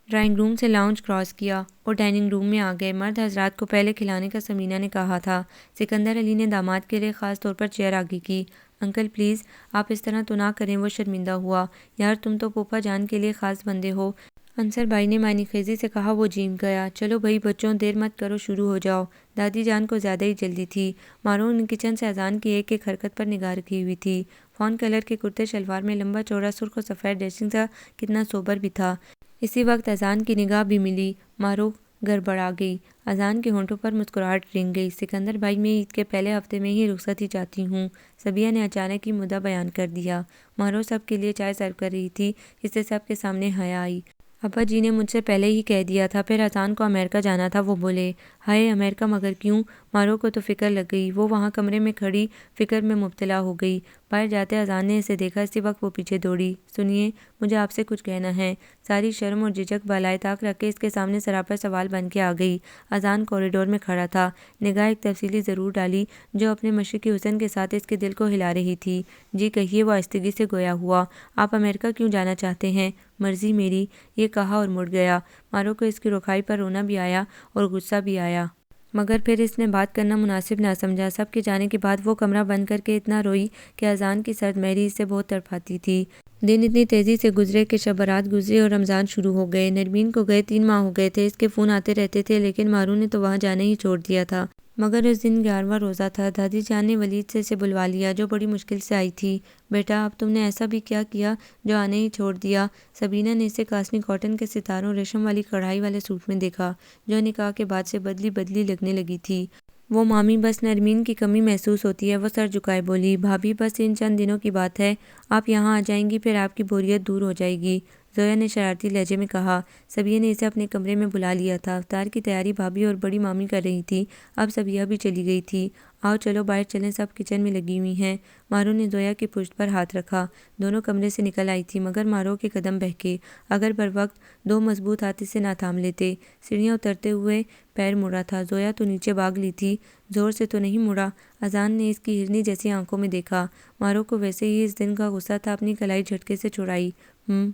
[SPEAKER 1] ڈرائنگ روم سے لاؤنج کراس کیا اور ڈائننگ روم میں آ گئے۔ مرد حضرات کو پہلے کھلانے کا سمینہ نے کہا تھا۔ سکندر علی نے داماد کے لیے خاص طور پر چیئر آگے کی۔ انکل پلیز، آپ اس طرح تو نہ کریں، وہ شرمندہ ہوا۔ یار تم تو پھوپھا جان کے لیے خاص بندے ہو، انصر بھائی نے معنی خیزی سے کہا۔ وہ جیم گیا۔ چلو بھئی بچوں، دیر مت کرو، شروع ہو جاؤ۔ دادی جان کو زیادہ ہی جلدی تھی۔ مارو نے کچن سے اذان کی ایک ایک حرکت پر نگاہ رکھی ہوئی تھی۔ فون کلر کے کرتے شلوار میں لمبا چوڑا سرخ و سفید ڈریسنگ تھا، کتنا سوبر بھی تھا۔ اسی وقت اذان کی نگاہ بھی ملی۔ مارو، گڑبڑا گئی۔ اذان کے ہونٹوں پر مسکراہٹ رنگ گئی۔ سکندر بھائی، میں عید کے پہلے ہفتے میں ہی رخصتی چاہتی ہوں، صبیہ نے اچانک ہی مدعا بیان کر دیا۔ مارو سب کے لیے چائے سرو کر رہی تھی، اس سے سب کے سامنے حیا آئی۔ ابا جی نے مجھ سے پہلے ہی کہہ دیا تھا، پھر اذان کو امریکہ جانا تھا، وہ بولے۔ ہائے امریکہ، مگر کیوں؟ مارو کو تو فکر لگ گئی۔ وہ وہاں کمرے میں کھڑی فکر میں مبتلا ہو گئی۔ باہر جاتے اذان نے اسے دیکھا، اسی وقت وہ پیچھے دوڑی۔ سنیے، مجھے آپ سے کچھ کہنا ہے۔ ساری شرم اور جھجک بالائے طاق رکھ کے اس کے سامنے سراپا سوال بن کے آ گئی۔ اذان کوریڈور میں کھڑا تھا، نگاہ ایک تفصیلی ضرور ڈالی جو اپنے مشرقی حسن کے ساتھ اس کے دل کو ہلا رہی تھی۔ جی کہیے، وہ آہستگی سے گویا ہوا۔ آپ امریکہ کیوں جانا چاہتے ہیں؟ مرضی میری، یہ کہا اور مڑ گیا۔ مارو کو اس کی رکھائی پر رونا بھی آیا اور غصہ بھی آیا، مگر پھر اس نے بات کرنا مناسب نہ سمجھا۔ سب کے جانے کے بعد وہ کمرہ بند کر کے اتنا روئی کہ اذان کی سرد مہری اس سے بہت تڑپاتی تھی۔ دن اتنی تیزی سے گزرے کہ شب برات گزری اور رمضان شروع ہو گئے۔ نرمین کو گئے 3 ماہ ہو گئے تھے، اس کے فون آتے رہتے تھے، لیکن مارو نے تو وہاں جانا ہی چھوڑ دیا تھا۔ مگر اس دن 11واں روزہ تھا۔ دادی جان نے ولید سے اسے بلوا لیا، جو بڑی مشکل سے آئی تھی۔ بیٹا، اب تم نے ایسا بھی کیا کیا جو آنا ہی چھوڑ دیا؟ سبینہ نے اسے کاسنی کاٹن کے ستاروں ریشم والی کڑھائی والے سوٹ میں دیکھا، جو نکاح کے بعد سے بدلی بدلی لگنے لگی تھی۔ وہ مامی، بس نرمین کی کمی محسوس ہوتی ہے۔ وہ سر جھکائے بولی، بھابھی بس ان چند دنوں کی بات ہے، آپ یہاں آ جائیں گی، پھر آپ کی بوریت دور ہو جائے گی، زویا نے شرارتی لہجے میں کہا۔ صبیہ نے اسے اپنے کمرے میں بلا لیا تھا۔ افطار کی تیاری بھابھی اور بڑی مامی کر رہی تھی، اب صبیہ بھی چلی گئی تھی۔ آؤ چلو باہر چلیں، سب کچن میں لگی ہوئی ہیں۔ مارو نے زویا کی پشت پر ہاتھ رکھا۔ دونوں کمرے سے نکل آئی تھی، مگر مارو کے قدم بہکے۔ اگر بروقت 2 مضبوط ہاتھ اسے نہ تھام لیتے۔ سیڑھیاں اترتے ہوئے پیر مڑا تھا۔ زویا تو نیچے بھاگ لی تھی، زور سے تو نہیں مڑا؟ اذان نے اس کی ہرنی جیسی آنکھوں میں دیکھا۔ مارو کو ویسے ہی اس دن کا غصہ تھا، اپنی کلائی جھٹکے سے چھڑائی۔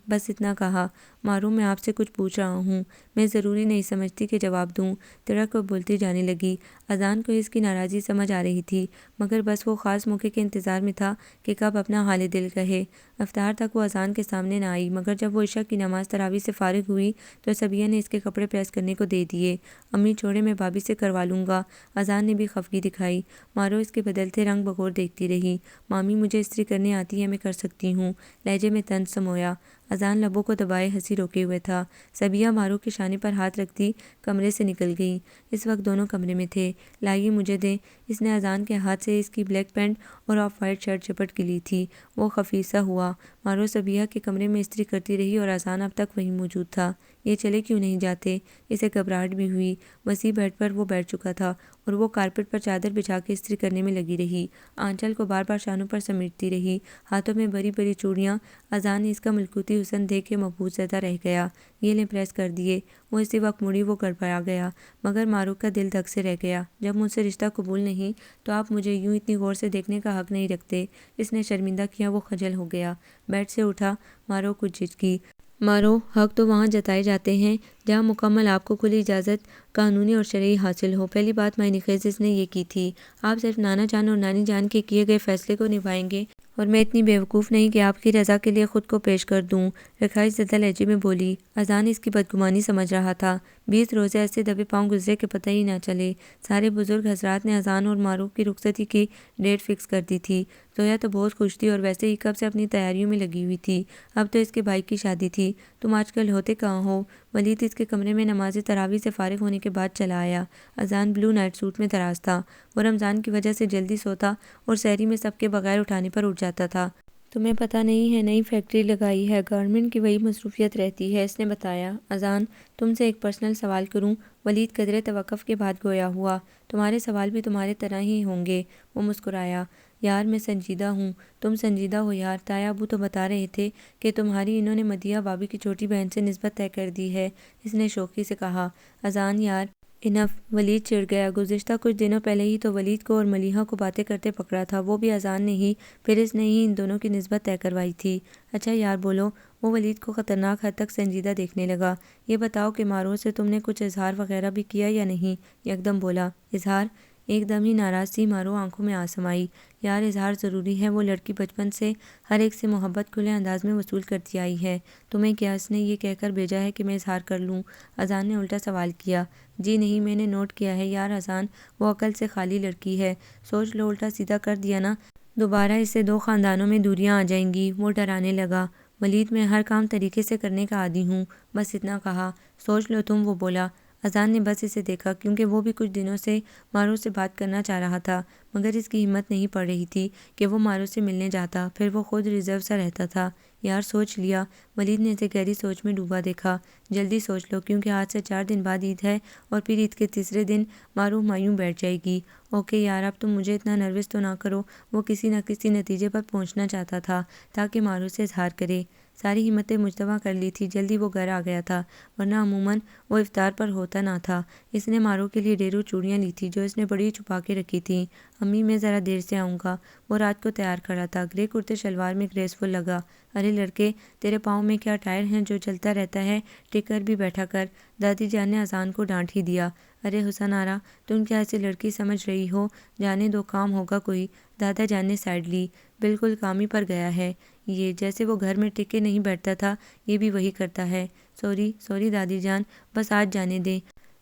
[SPEAKER 1] بس اتنا کہا۔ مارو، میں آپ سے کچھ پوچھ رہا ہوں، میں ضروری نہیں سمجھتی کہ جواب دوں، تڑک کر بولتی جانے لگی۔ اذان کو اس کی ناراضی سمجھ آ رہی تھی، مگر بس وہ خاص موقع کے انتظار میں تھا کہ کب اپنا حال دل کہے۔ افطار تک وہ اذان کے سامنے نہ آئی، مگر جب وہ عشاء کی نماز تراویح سے فارغ ہوئی تو صبیہ نے اس کے کپڑے پریس کرنے کو دے دیے۔ امی چھوڑے، میں بھابھی سے کروا لوں گا۔ اذان نے بھی خفگی دکھائی۔ مارو اس کے بدلتے رنگ بغور دیکھتی رہی۔ مامی، مجھے استری کرنے آتی ہے، میں کر سکتی ہوں، لہجے میں طنز سمویا۔ اذان لبوں کو دبائے ہنسی روکے ہوئے تھا۔ صبیہ مارو کے شانے پر ہاتھ رکھتی کمرے سے نکل گئی۔ اس وقت دونوں کمرے میں تھے۔ لائیے مجھے دیں۔ اس نے اذان کے ہاتھ سے اس کی بلیک پینٹ اور آف وائٹ شرٹ جھپٹ کے لی تھی۔ وہ خفیف سا ہوا۔ مارو صبیہ کے کمرے میں استری کرتی رہی اور اذان اب تک وہیں موجود تھا۔ یہ چلے کیوں نہیں جاتے؟ اسے گھبراہٹ بھی ہوئی۔ وسیع بیڈ پر وہ بیٹھ چکا تھا اور وہ کارپٹ پر چادر بچھا کے استری کرنے میں لگی رہی، آنچل کو بار بار شانوں پر سمیٹتی رہی، ہاتھوں میں بڑی بڑی چوڑیاں۔ اذان نے اس کا ملکوتی حسن دیکھ کے مبہوت زدہ رہ گیا۔ یہ لیں، پریس کر دیے۔ وہ اسی وقت مڑی، وہ گڑبڑا گیا، مگر مارو کا دل دھک سے رہ گیا۔ جب مجھ سے رشتہ قبول نہیں تو آپ مجھے یوں اتنی غور سے دیکھنے کا حق نہیں رکھتے۔ اس نے شرمندہ کیا۔ وہ خجل ہو گیا، بیڈ سے اٹھا۔ مارو کچھ جھجکی۔ مارو، حق تو وہاں جتائے جاتے ہیں جہاں مکمل آپ کو کھلی اجازت قانونی اور شرعی حاصل ہو۔ پہلی بات معنی خیز اس نے یہ کی تھی، آپ صرف نانا جان اور نانی جان کے کیے گئے فیصلے کو نبھائیں گے، اور میں اتنی بیوقوف نہیں کہ آپ کی رضا کے لیے خود کو پیش کر دوں، رکھائی زدہ لہجے میں بولی۔ اذان اس کی بدگمانی سمجھ رہا تھا۔ 20 روزے ایسے دبے پاؤں گزرے کہ پتہ ہی نہ چلے۔ سارے بزرگ حضرات نے اذان اور مارو کی رخصتی کی ڈیٹ فکس کر دی تھی۔ زویا تو بہت خوش تھی اور ویسے ہی کب سے اپنی تیاریوں میں لگی ہوئی تھی۔ اب تو اس کے بھائی کی شادی تھی۔ تم آج کل ہوتے کہاں ہو؟ ولید اس کے کمرے میں نماز تراویح سے فارغ ہونے کے بعد چلا آیا۔ اذان بلو نائٹ سوٹ میں دراز تھا۔ وہ رمضان کی وجہ سے جلدی سوتا اور سحری میں سب کے بغیر اٹھانے پر اٹھ جاتا تھا۔ تمہیں پتہ نہیں ہے، نئی فیکٹری لگائی ہے، گورنمنٹ کی وہی مصروفیت رہتی ہے، اس نے بتایا۔ اذان، تم سے ایک پرسنل سوال کروں؟ ولید قدرے توقف کے بعد گویا ہوا۔ تمہارے سوال بھی تمہارے طرح ہی ہوں گے، وہ مسکرایا۔ یار میں سنجیدہ ہوں۔ تم سنجیدہ ہو یار، تایا ابو تو بتا رہے تھے کہ تمہاری انہوں نے مدیحہ بھابھی کی چھوٹی بہن سے نسبت طے کر دی ہے، اس نے شوخی سے کہا۔ اذان، یار انف، ولید چڑ گیا۔ گزشتہ کچھ دنوں پہلے ہی تو ولید کو اور ملیحہ کو باتیں کرتے پکڑا تھا، وہ بھی اذان نے ہی، پھر اس نے ہی ان دونوں کی نسبت طے کروائی تھی۔ اچھا یار بولو۔ وہ ولید کو خطرناک حد تک سنجیدہ دیکھنے لگا۔ یہ بتاؤ کہ مارو سے تم نے کچھ اظہار وغیرہ بھی کیا یا نہیں؟ یکدم بولا۔ اظہار؟ ایک دم ہی ناراض سی مارو، آنکھوں میں آنسو آئی۔ یار اظہار ضروری ہے، وہ لڑکی بچپن سے ہر ایک سے محبت کھلے انداز میں وصول کرتی آئی ہے، تمہیں کیا اس نے یہ کہہ کر بھیجا ہے کہ میں اظہار کر لوں؟ اذان نے الٹا سوال کیا۔ جی نہیں، میں نے نوٹ کیا ہے یار اذان، وہ عقل سے خالی لڑکی ہے، سوچ لو الٹا سیدھا کر دیا نا، دوبارہ اس سے 2 خاندانوں میں دوریاں آ جائیں گی۔ وہ ڈرانے لگا۔ ولید، میں ہر کام طریقے سے کرنے کا عادی ہوں، بس اتنا کہا۔ سوچ لو تم، وہ بولا۔ اذان نے بس اسے دیکھا کیونکہ وہ بھی کچھ دنوں سے مارو سے بات کرنا چاہ رہا تھا، مگر اس کی ہمت نہیں پڑ رہی تھی کہ وہ مارو سے ملنے جاتا، پھر وہ خود ریزرو سا رہتا تھا۔ یار سوچ لیا؟ ولید نے اسے گہری سوچ میں ڈوبا دیکھا۔ جلدی سوچ لو کیونکہ آج سے 4 دن بعد عید ہے اور پھر عید کے تیسرے دن مارو مایوں بیٹھ جائے گی۔ اوکے یار اب تم مجھے اتنا نروس تو نہ کرو۔ وہ کسی نہ کسی نتیجے پر پہنچنا چاہتا تھا تاکہ مارو سے اظہار کرے۔ ساری ہمتیں مجتمع کر لی تھی، جلدی وہ گھر آ گیا تھا، ورنہ عموماً وہ افطار پر ہوتا نہ تھا۔ اس نے مارو کے لیے ڈھیروں چوڑیاں لی تھی جو اس نے بڑی چھپا کے رکھی تھیں۔ امی میں ذرا دیر سے آؤں گا۔ وہ رات کو تیار کھڑا تھا، گرے کرتے شلوار میں گریسفل لگا۔ ارے لڑکے، تیرے پاؤں میں کیا ٹائر ہیں جو چلتا رہتا ہے؟ ٹک کر بھی بیٹھا کر۔ دادی جان نے اذان کو ڈانٹ ہی دیا۔ ارے حسن آرا، تم کیا ایسی لڑکی سمجھ رہی ہو؟ جانے دو، کام ہوگا کوئی۔ دادا جان نے سائڈ لی۔ بالکل کام ہی پر گیا ہے یہ، جیسے وہ گھر میں ٹک کے نہیں بیٹھتا تھا یہ بھی وہی کرتا ہے۔ سوری دادی جان، بس آج جانے دیں،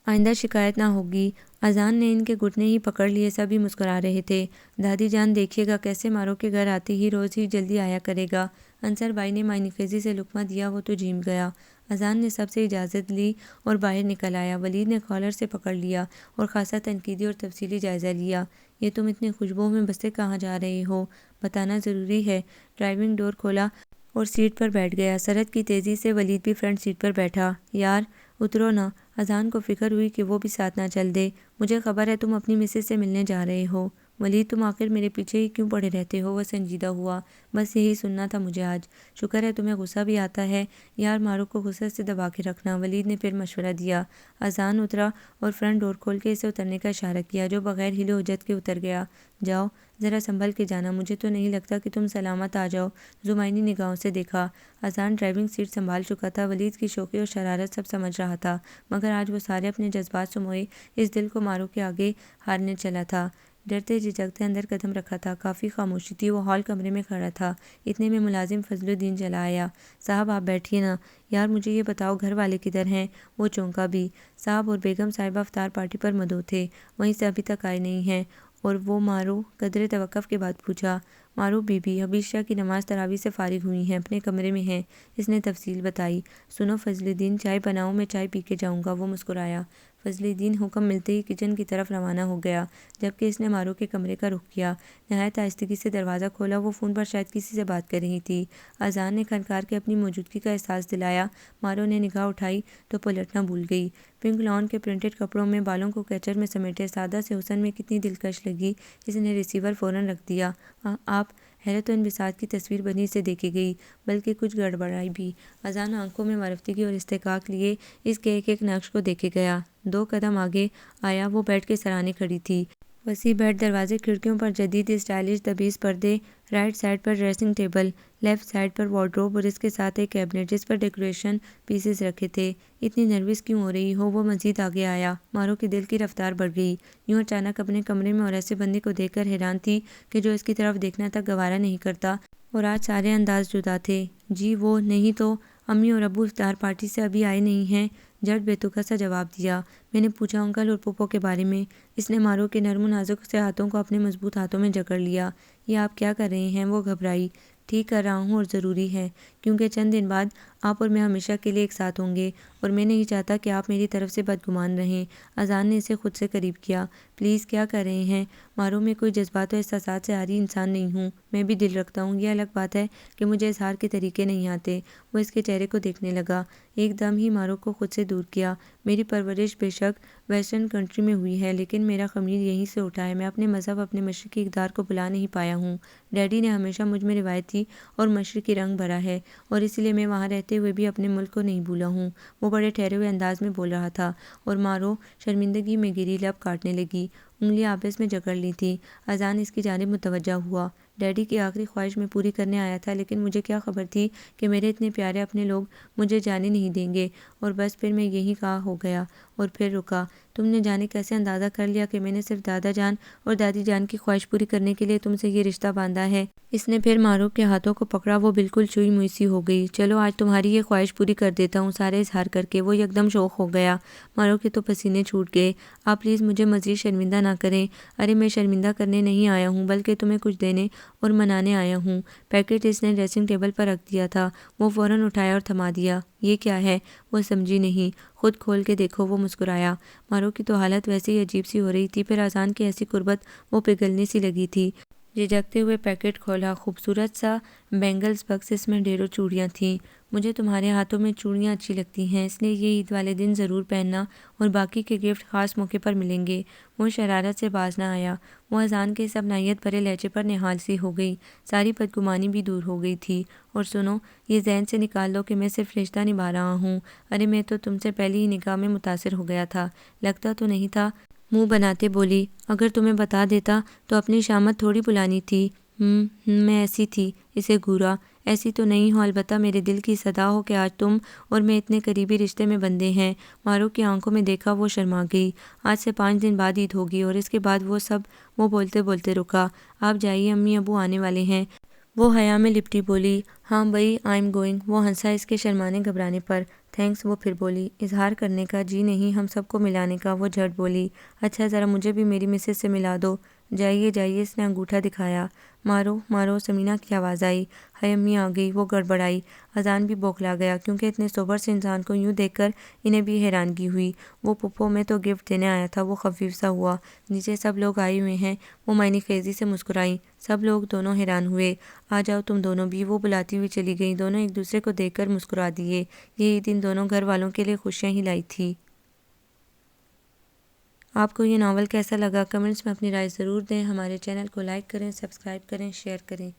[SPEAKER 1] آئندہ شکایت نہ ہوگی۔ اذان نے ان کے گھٹنے ہی پکڑ لیے، سبھی مسکرا رہے تھے۔ دادی جان دیکھیے گا کیسے مارو کے گھر آتے ہی روز ہی جلدی آیا کرے گا۔ انصر بھائی نے معنی خیزی سے لقمہ دیا، وہ تو جھیم گیا۔ اذان نے سب سے اجازت لی اور باہر نکل آیا۔ ولید نے کالر سے پکڑ لیا اور خاصا تنقیدی اور تفصیلی جائزہ لیا۔ یہ تم اتنی خوشبو میں بسے کہاں جا رہے ہو؟ بتانا ضروری ہے۔ ڈرائیونگ ڈور کھولا اور سیٹ پر بیٹھ گیا۔ سرحد کی تیزی سے ولید بھی فرنٹ سیٹ پر بیٹھا۔ یار اترو نا۔ اذان کو فکر ہوئی کہ وہ بھی ساتھ نہ چل دے۔ مجھے خبر ہے تم اپنی مسز سے ملنے جا رہے ہو۔ ولید تم آخر میرے پیچھے ہی کیوں پڑے رہتے ہو؟ وہ سنجیدہ ہوا۔ بس یہی سننا تھا مجھے آج۔ شکر ہے تمہیں غصہ بھی آتا ہے۔ یار مارو کو غصے سے دبا کے رکھنا، ولید نے پھر مشورہ دیا۔ اذان اترا اور فرنٹ ڈور کھول کے اسے اترنے کا اشارہ کیا، جو بغیر ہلے حجت کے اتر گیا۔ جاؤ ذرا سنبھل کے جانا، مجھے تو نہیں لگتا کہ تم سلامت آ جاؤ۔ زمائنی نگاہوں سے دیکھا۔ اذان ڈرائیونگ سیٹ سنبھال چکا تھا، ولید کی شوخی اور شرارت سب سمجھ رہا تھا، مگر آج وہ سارے اپنے جذبات سموئے اس دل کو مارو کے آگے ہارنے چلا تھا۔ ڈرتے جھجکتے اندر قدم رکھا تھا، کافی خاموشی تھی۔ وہ ہال کمرے میں کھڑا تھا، اتنے میں ملازم فضل الدین چلا آیا۔ صاحب آپ بیٹھیے نا۔ یار مجھے یہ بتاؤ گھر والے کدھر ہیں؟ وہ چونکا بھی۔ صاحب اور بیگم صاحبہ افطار پارٹی پر مدعو تھے، وہیں سے ابھی تک آئے نہیں ہیں۔ اور وہ؟ مارو قدرے توقف کے بعد پوچھا۔ مارو بی بی حبیشہ کی نماز تراویح سے فارغ ہوئی ہیں، اپنے کمرے میں ہیں، اس نے تفصیل بتائی۔ سنو فضل الدین، چائے بناؤ، میں چائے پی کے جاؤں گا۔ وہ مسکرایا۔ فضل الدین حکم ملتے ہی کچن کی طرف روانہ ہو گیا، جبکہ اس نے مارو کے کمرے کا رخ کیا۔ نہایت آہستگی سے دروازہ کھولا، وہ فون پر شاید کسی سے بات کر رہی تھی۔ اذان نے کھنکار کے اپنی موجودگی کا احساس دلایا۔ مارو نے نگاہ اٹھائی تو پلٹنا بھول گئی۔ پنک لان کے پرنٹڈ کپڑوں میں، بالوں کو کیچر میں سمیٹے سادہ سے حسن میں کتنی دلکش لگی۔ اس نے ریسیور فوراً رکھ دیا۔ آپ؟ حیرت و انبساط کی تصویر بنی سے دیکھی گئی، بلکہ کچھ گڑبڑائی بھی۔ اذان آنکھوں میں ورفتگی اور استحقاق لیے اس کے ایک ایک نقش کو دیکھے گیا۔ 2 قدم آگے آیا، وہ بیڈ کے سرانے کھڑی تھی۔ وسیع بیڈ، دروازے کھڑکیوں پر جدید اسٹائلش دبیز پردے، رائٹ سائڈ پر ڈریسنگ ٹیبل، لیفٹ سائڈ پر وارڈروب اور اس کے ساتھ ایک کیبنٹ جس پر ڈیکوریشن پیسز رکھے تھے۔ اتنی نروس کیوں ہو رہی ہو؟ وہ مزید آگے آیا۔ مارو کے دل کی رفتار بڑھ گئی، یوں اچانک اپنے کمرے میں اور ایسے بندے کو دیکھ کر حیران تھی کہ جو اس کی طرف دیکھنا تک گوارا نہیں کرتا، اور آج سارے انداز جدا تھے۔ جی وہ نہیں تو امی اور ابو افطار پارٹی سے ابھی آئے نہیں ہیں؟ جٹ بے تکا سا جواب دیا۔ میں نے پوچھا انکل اور پھپھو کے بارے میں۔ اس نے مارو کے نرم و نازک سے ہاتھوں کو اپنے مضبوط ہاتھوں میں جکڑ لیا۔ یہ آپ کیا کر رہے ہیں؟ وہ گھبرائی۔ ٹھیک کر رہا ہوں، اور ضروری ہے کیونکہ چند دن بعد آپ اور میں ہمیشہ کے لیے ایک ساتھ ہوں گے، اور میں نہیں چاہتا کہ آپ میری طرف سے بدگمان رہیں۔ اذان نے اسے خود سے قریب کیا۔ پلیز کیا کر رہے ہیں؟ مارو میں کوئی جذبات و احساسات سے عاری انسان نہیں ہوں، میں بھی دل رکھتا ہوں، یہ الگ بات ہے کہ مجھے اظہار کے طریقے نہیں آتے۔ وہ اس کے چہرے کو دیکھنے لگا، ایک دم ہی مارو کو خود سے دور کیا۔ میری پرورش بے شک ویسٹرن کنٹری میں ہوئی ہے، لیکن میرا خمیر یہیں سے اٹھا ہے۔ میں اپنے مذہب، اپنے مشرقی اقدار کو بھلا نہیں پایا ہوں۔ ڈیڈی نے ہمیشہ مجھ میں روایتی اور مشرقی رنگ بھرا ہے، اور اسی لیے میں وہاں رہتے ہوئے بھی اپنے ملک کو نہیں بھولا ہوں۔ وہ بڑے ٹھہرے ہوئے انداز میں بول رہا تھا، اور مارو شرمندگی میں گری، لب کاٹنے لگی، انگلیاں آپس میں جکڑ لی تھی۔ اذان اس کی جانب متوجہ ہوا۔ ڈیڈی کی آخری خواہش میں پوری کرنے آیا تھا، لیکن مجھے کیا خبر تھی کہ میرے اتنے پیارے اپنے لوگ مجھے جانے نہیں دیں گے، اور بس پھر میں یہی کہا ہو گیا، اور پھر رکا۔ تم نے جانے کیسے اندازہ کر لیا کہ میں نے صرف دادا جان اور دادی جان کی خواہش پوری کرنے کے لیے تم سے یہ رشتہ باندھا ہے؟ اس نے پھر مارو کے ہاتھوں کو پکڑا، وہ بالکل چوئی موئی سی ہو گئی۔ چلو آج تمہاری یہ خواہش پوری کر دیتا ہوں، سارے اظہار کر کے۔ وہ یکدم شوق ہو گیا۔ مارو کے تو پسینے چھوٹ گئے۔ آپ پلیز مجھے مزید شرمندہ نہ کریں۔ ارے میں شرمندہ کرنے نہیں آیا ہوں، بلکہ تمہیں کچھ دینے اور منانے آیا ہوں۔ پیکٹ اس نے ڈریسنگ ٹیبل پر رکھ دیا تھا۔ وہ فوراً اٹھایا اور تھما دیا۔ یہ کیا ہے؟ وہ سمجھی نہیں۔ خود کھول کے دیکھو، وہ مسکرایا۔ مارو کی تو حالت ویسے ہی عجیب سی ہو رہی تھی، پھر اذان کی ایسی قربت وہ پگھلنے سی لگی تھی۔ جھجکتے ہوئے پیکٹ کھولا، خوبصورت سا بینگلز باکس، اس میں ڈھیروں چوڑیاں تھیں۔ مجھے تمہارے ہاتھوں میں چوڑیاں اچھی لگتی ہیں، اس لیے یہ عید والے دن ضرور پہننا اور باقی کے گفٹ خاص موقع پر ملیں گے۔ وہ شرارت سے باز نہ آیا۔ وہ اذان کے اس اپنائیت بھرے لہجے پر نہال سی ہو گئی، ساری بدگمانی بھی دور ہو گئی تھی۔ اور سنو، یہ ذہن سے نکال دو کہ میں صرف رشتہ نبھا رہا ہوں۔ ارے میں تو تم سے پہلی ہی نگاہ میں متاثر ہو گیا تھا، لگتا تو نہیں تھا۔ منہ بناتے بولی، اگر تمہیں بتا دیتا تو اپنی شامت تھوڑی بلانی تھی۔ میں ایسی تھی، اسے گھورا۔ ایسی تو نہیں ہوں، البتہ میرے دل کی صدا ہو کہ آج تم اور میں اتنے قریبی رشتے میں بندھے ہیں۔ مارو کی آنکھوں میں دیکھا، وہ شرما گئی۔ آج سے 5 دن بعد عید ہوگی اور اس کے بعد وہ بولتے بولتے رکا۔ آپ جائیے، امی ابو آنے والے ہیں۔ وہ حیا میں لپٹی بولی، ہاں بھئی، آئی ایم گوئنگ۔ وہ ہنسا اس کے شرمانے گھبرانے پر۔ تھینکس، وہ پھر بولی۔ اظہار کرنے کا جی نہیں، ہم سب کو ملانے کا، وہ جھٹ بولی۔ اچھا، ذرا مجھے بھی میری مسز سے ملا دو۔ جائیے جائیے، اس نے انگوٹھا دکھایا۔ مارو مارو، سمینہ کی آواز آئی۔ ہائے امی آ گئی، وہ گڑبڑائی۔ اذان بھی بوکھلا گیا، کیونکہ اتنے سوبر سے انسان کو یوں دیکھ کر انہیں بھی حیرانگی ہوئی۔ وہ پھپھو، میں تو گفٹ دینے آیا تھا۔ وہ خفیف سا ہوا۔ نیچے سب لوگ آئے ہوئے ہیں۔ وہ معنی خیزی سے مسکرائیں۔ سب لوگ، دونوں حیران ہوئے۔ آ جاؤ تم دونوں بھی، وہ بلاتی ہوئی چلی گئیں۔ دونوں ایک دوسرے کو دیکھ کر مسکرا دیے۔ یہ عید ان دونوں گھر والوں کے لیے خوشیاں ہی لائی تھی۔ آپ کو یہ ناول کیسا لگا؟ کمنٹس میں اپنی رائے ضرور دیں۔ ہمارے چینل کو لائک کریں، سبسکرائب کریں، شیئر کریں۔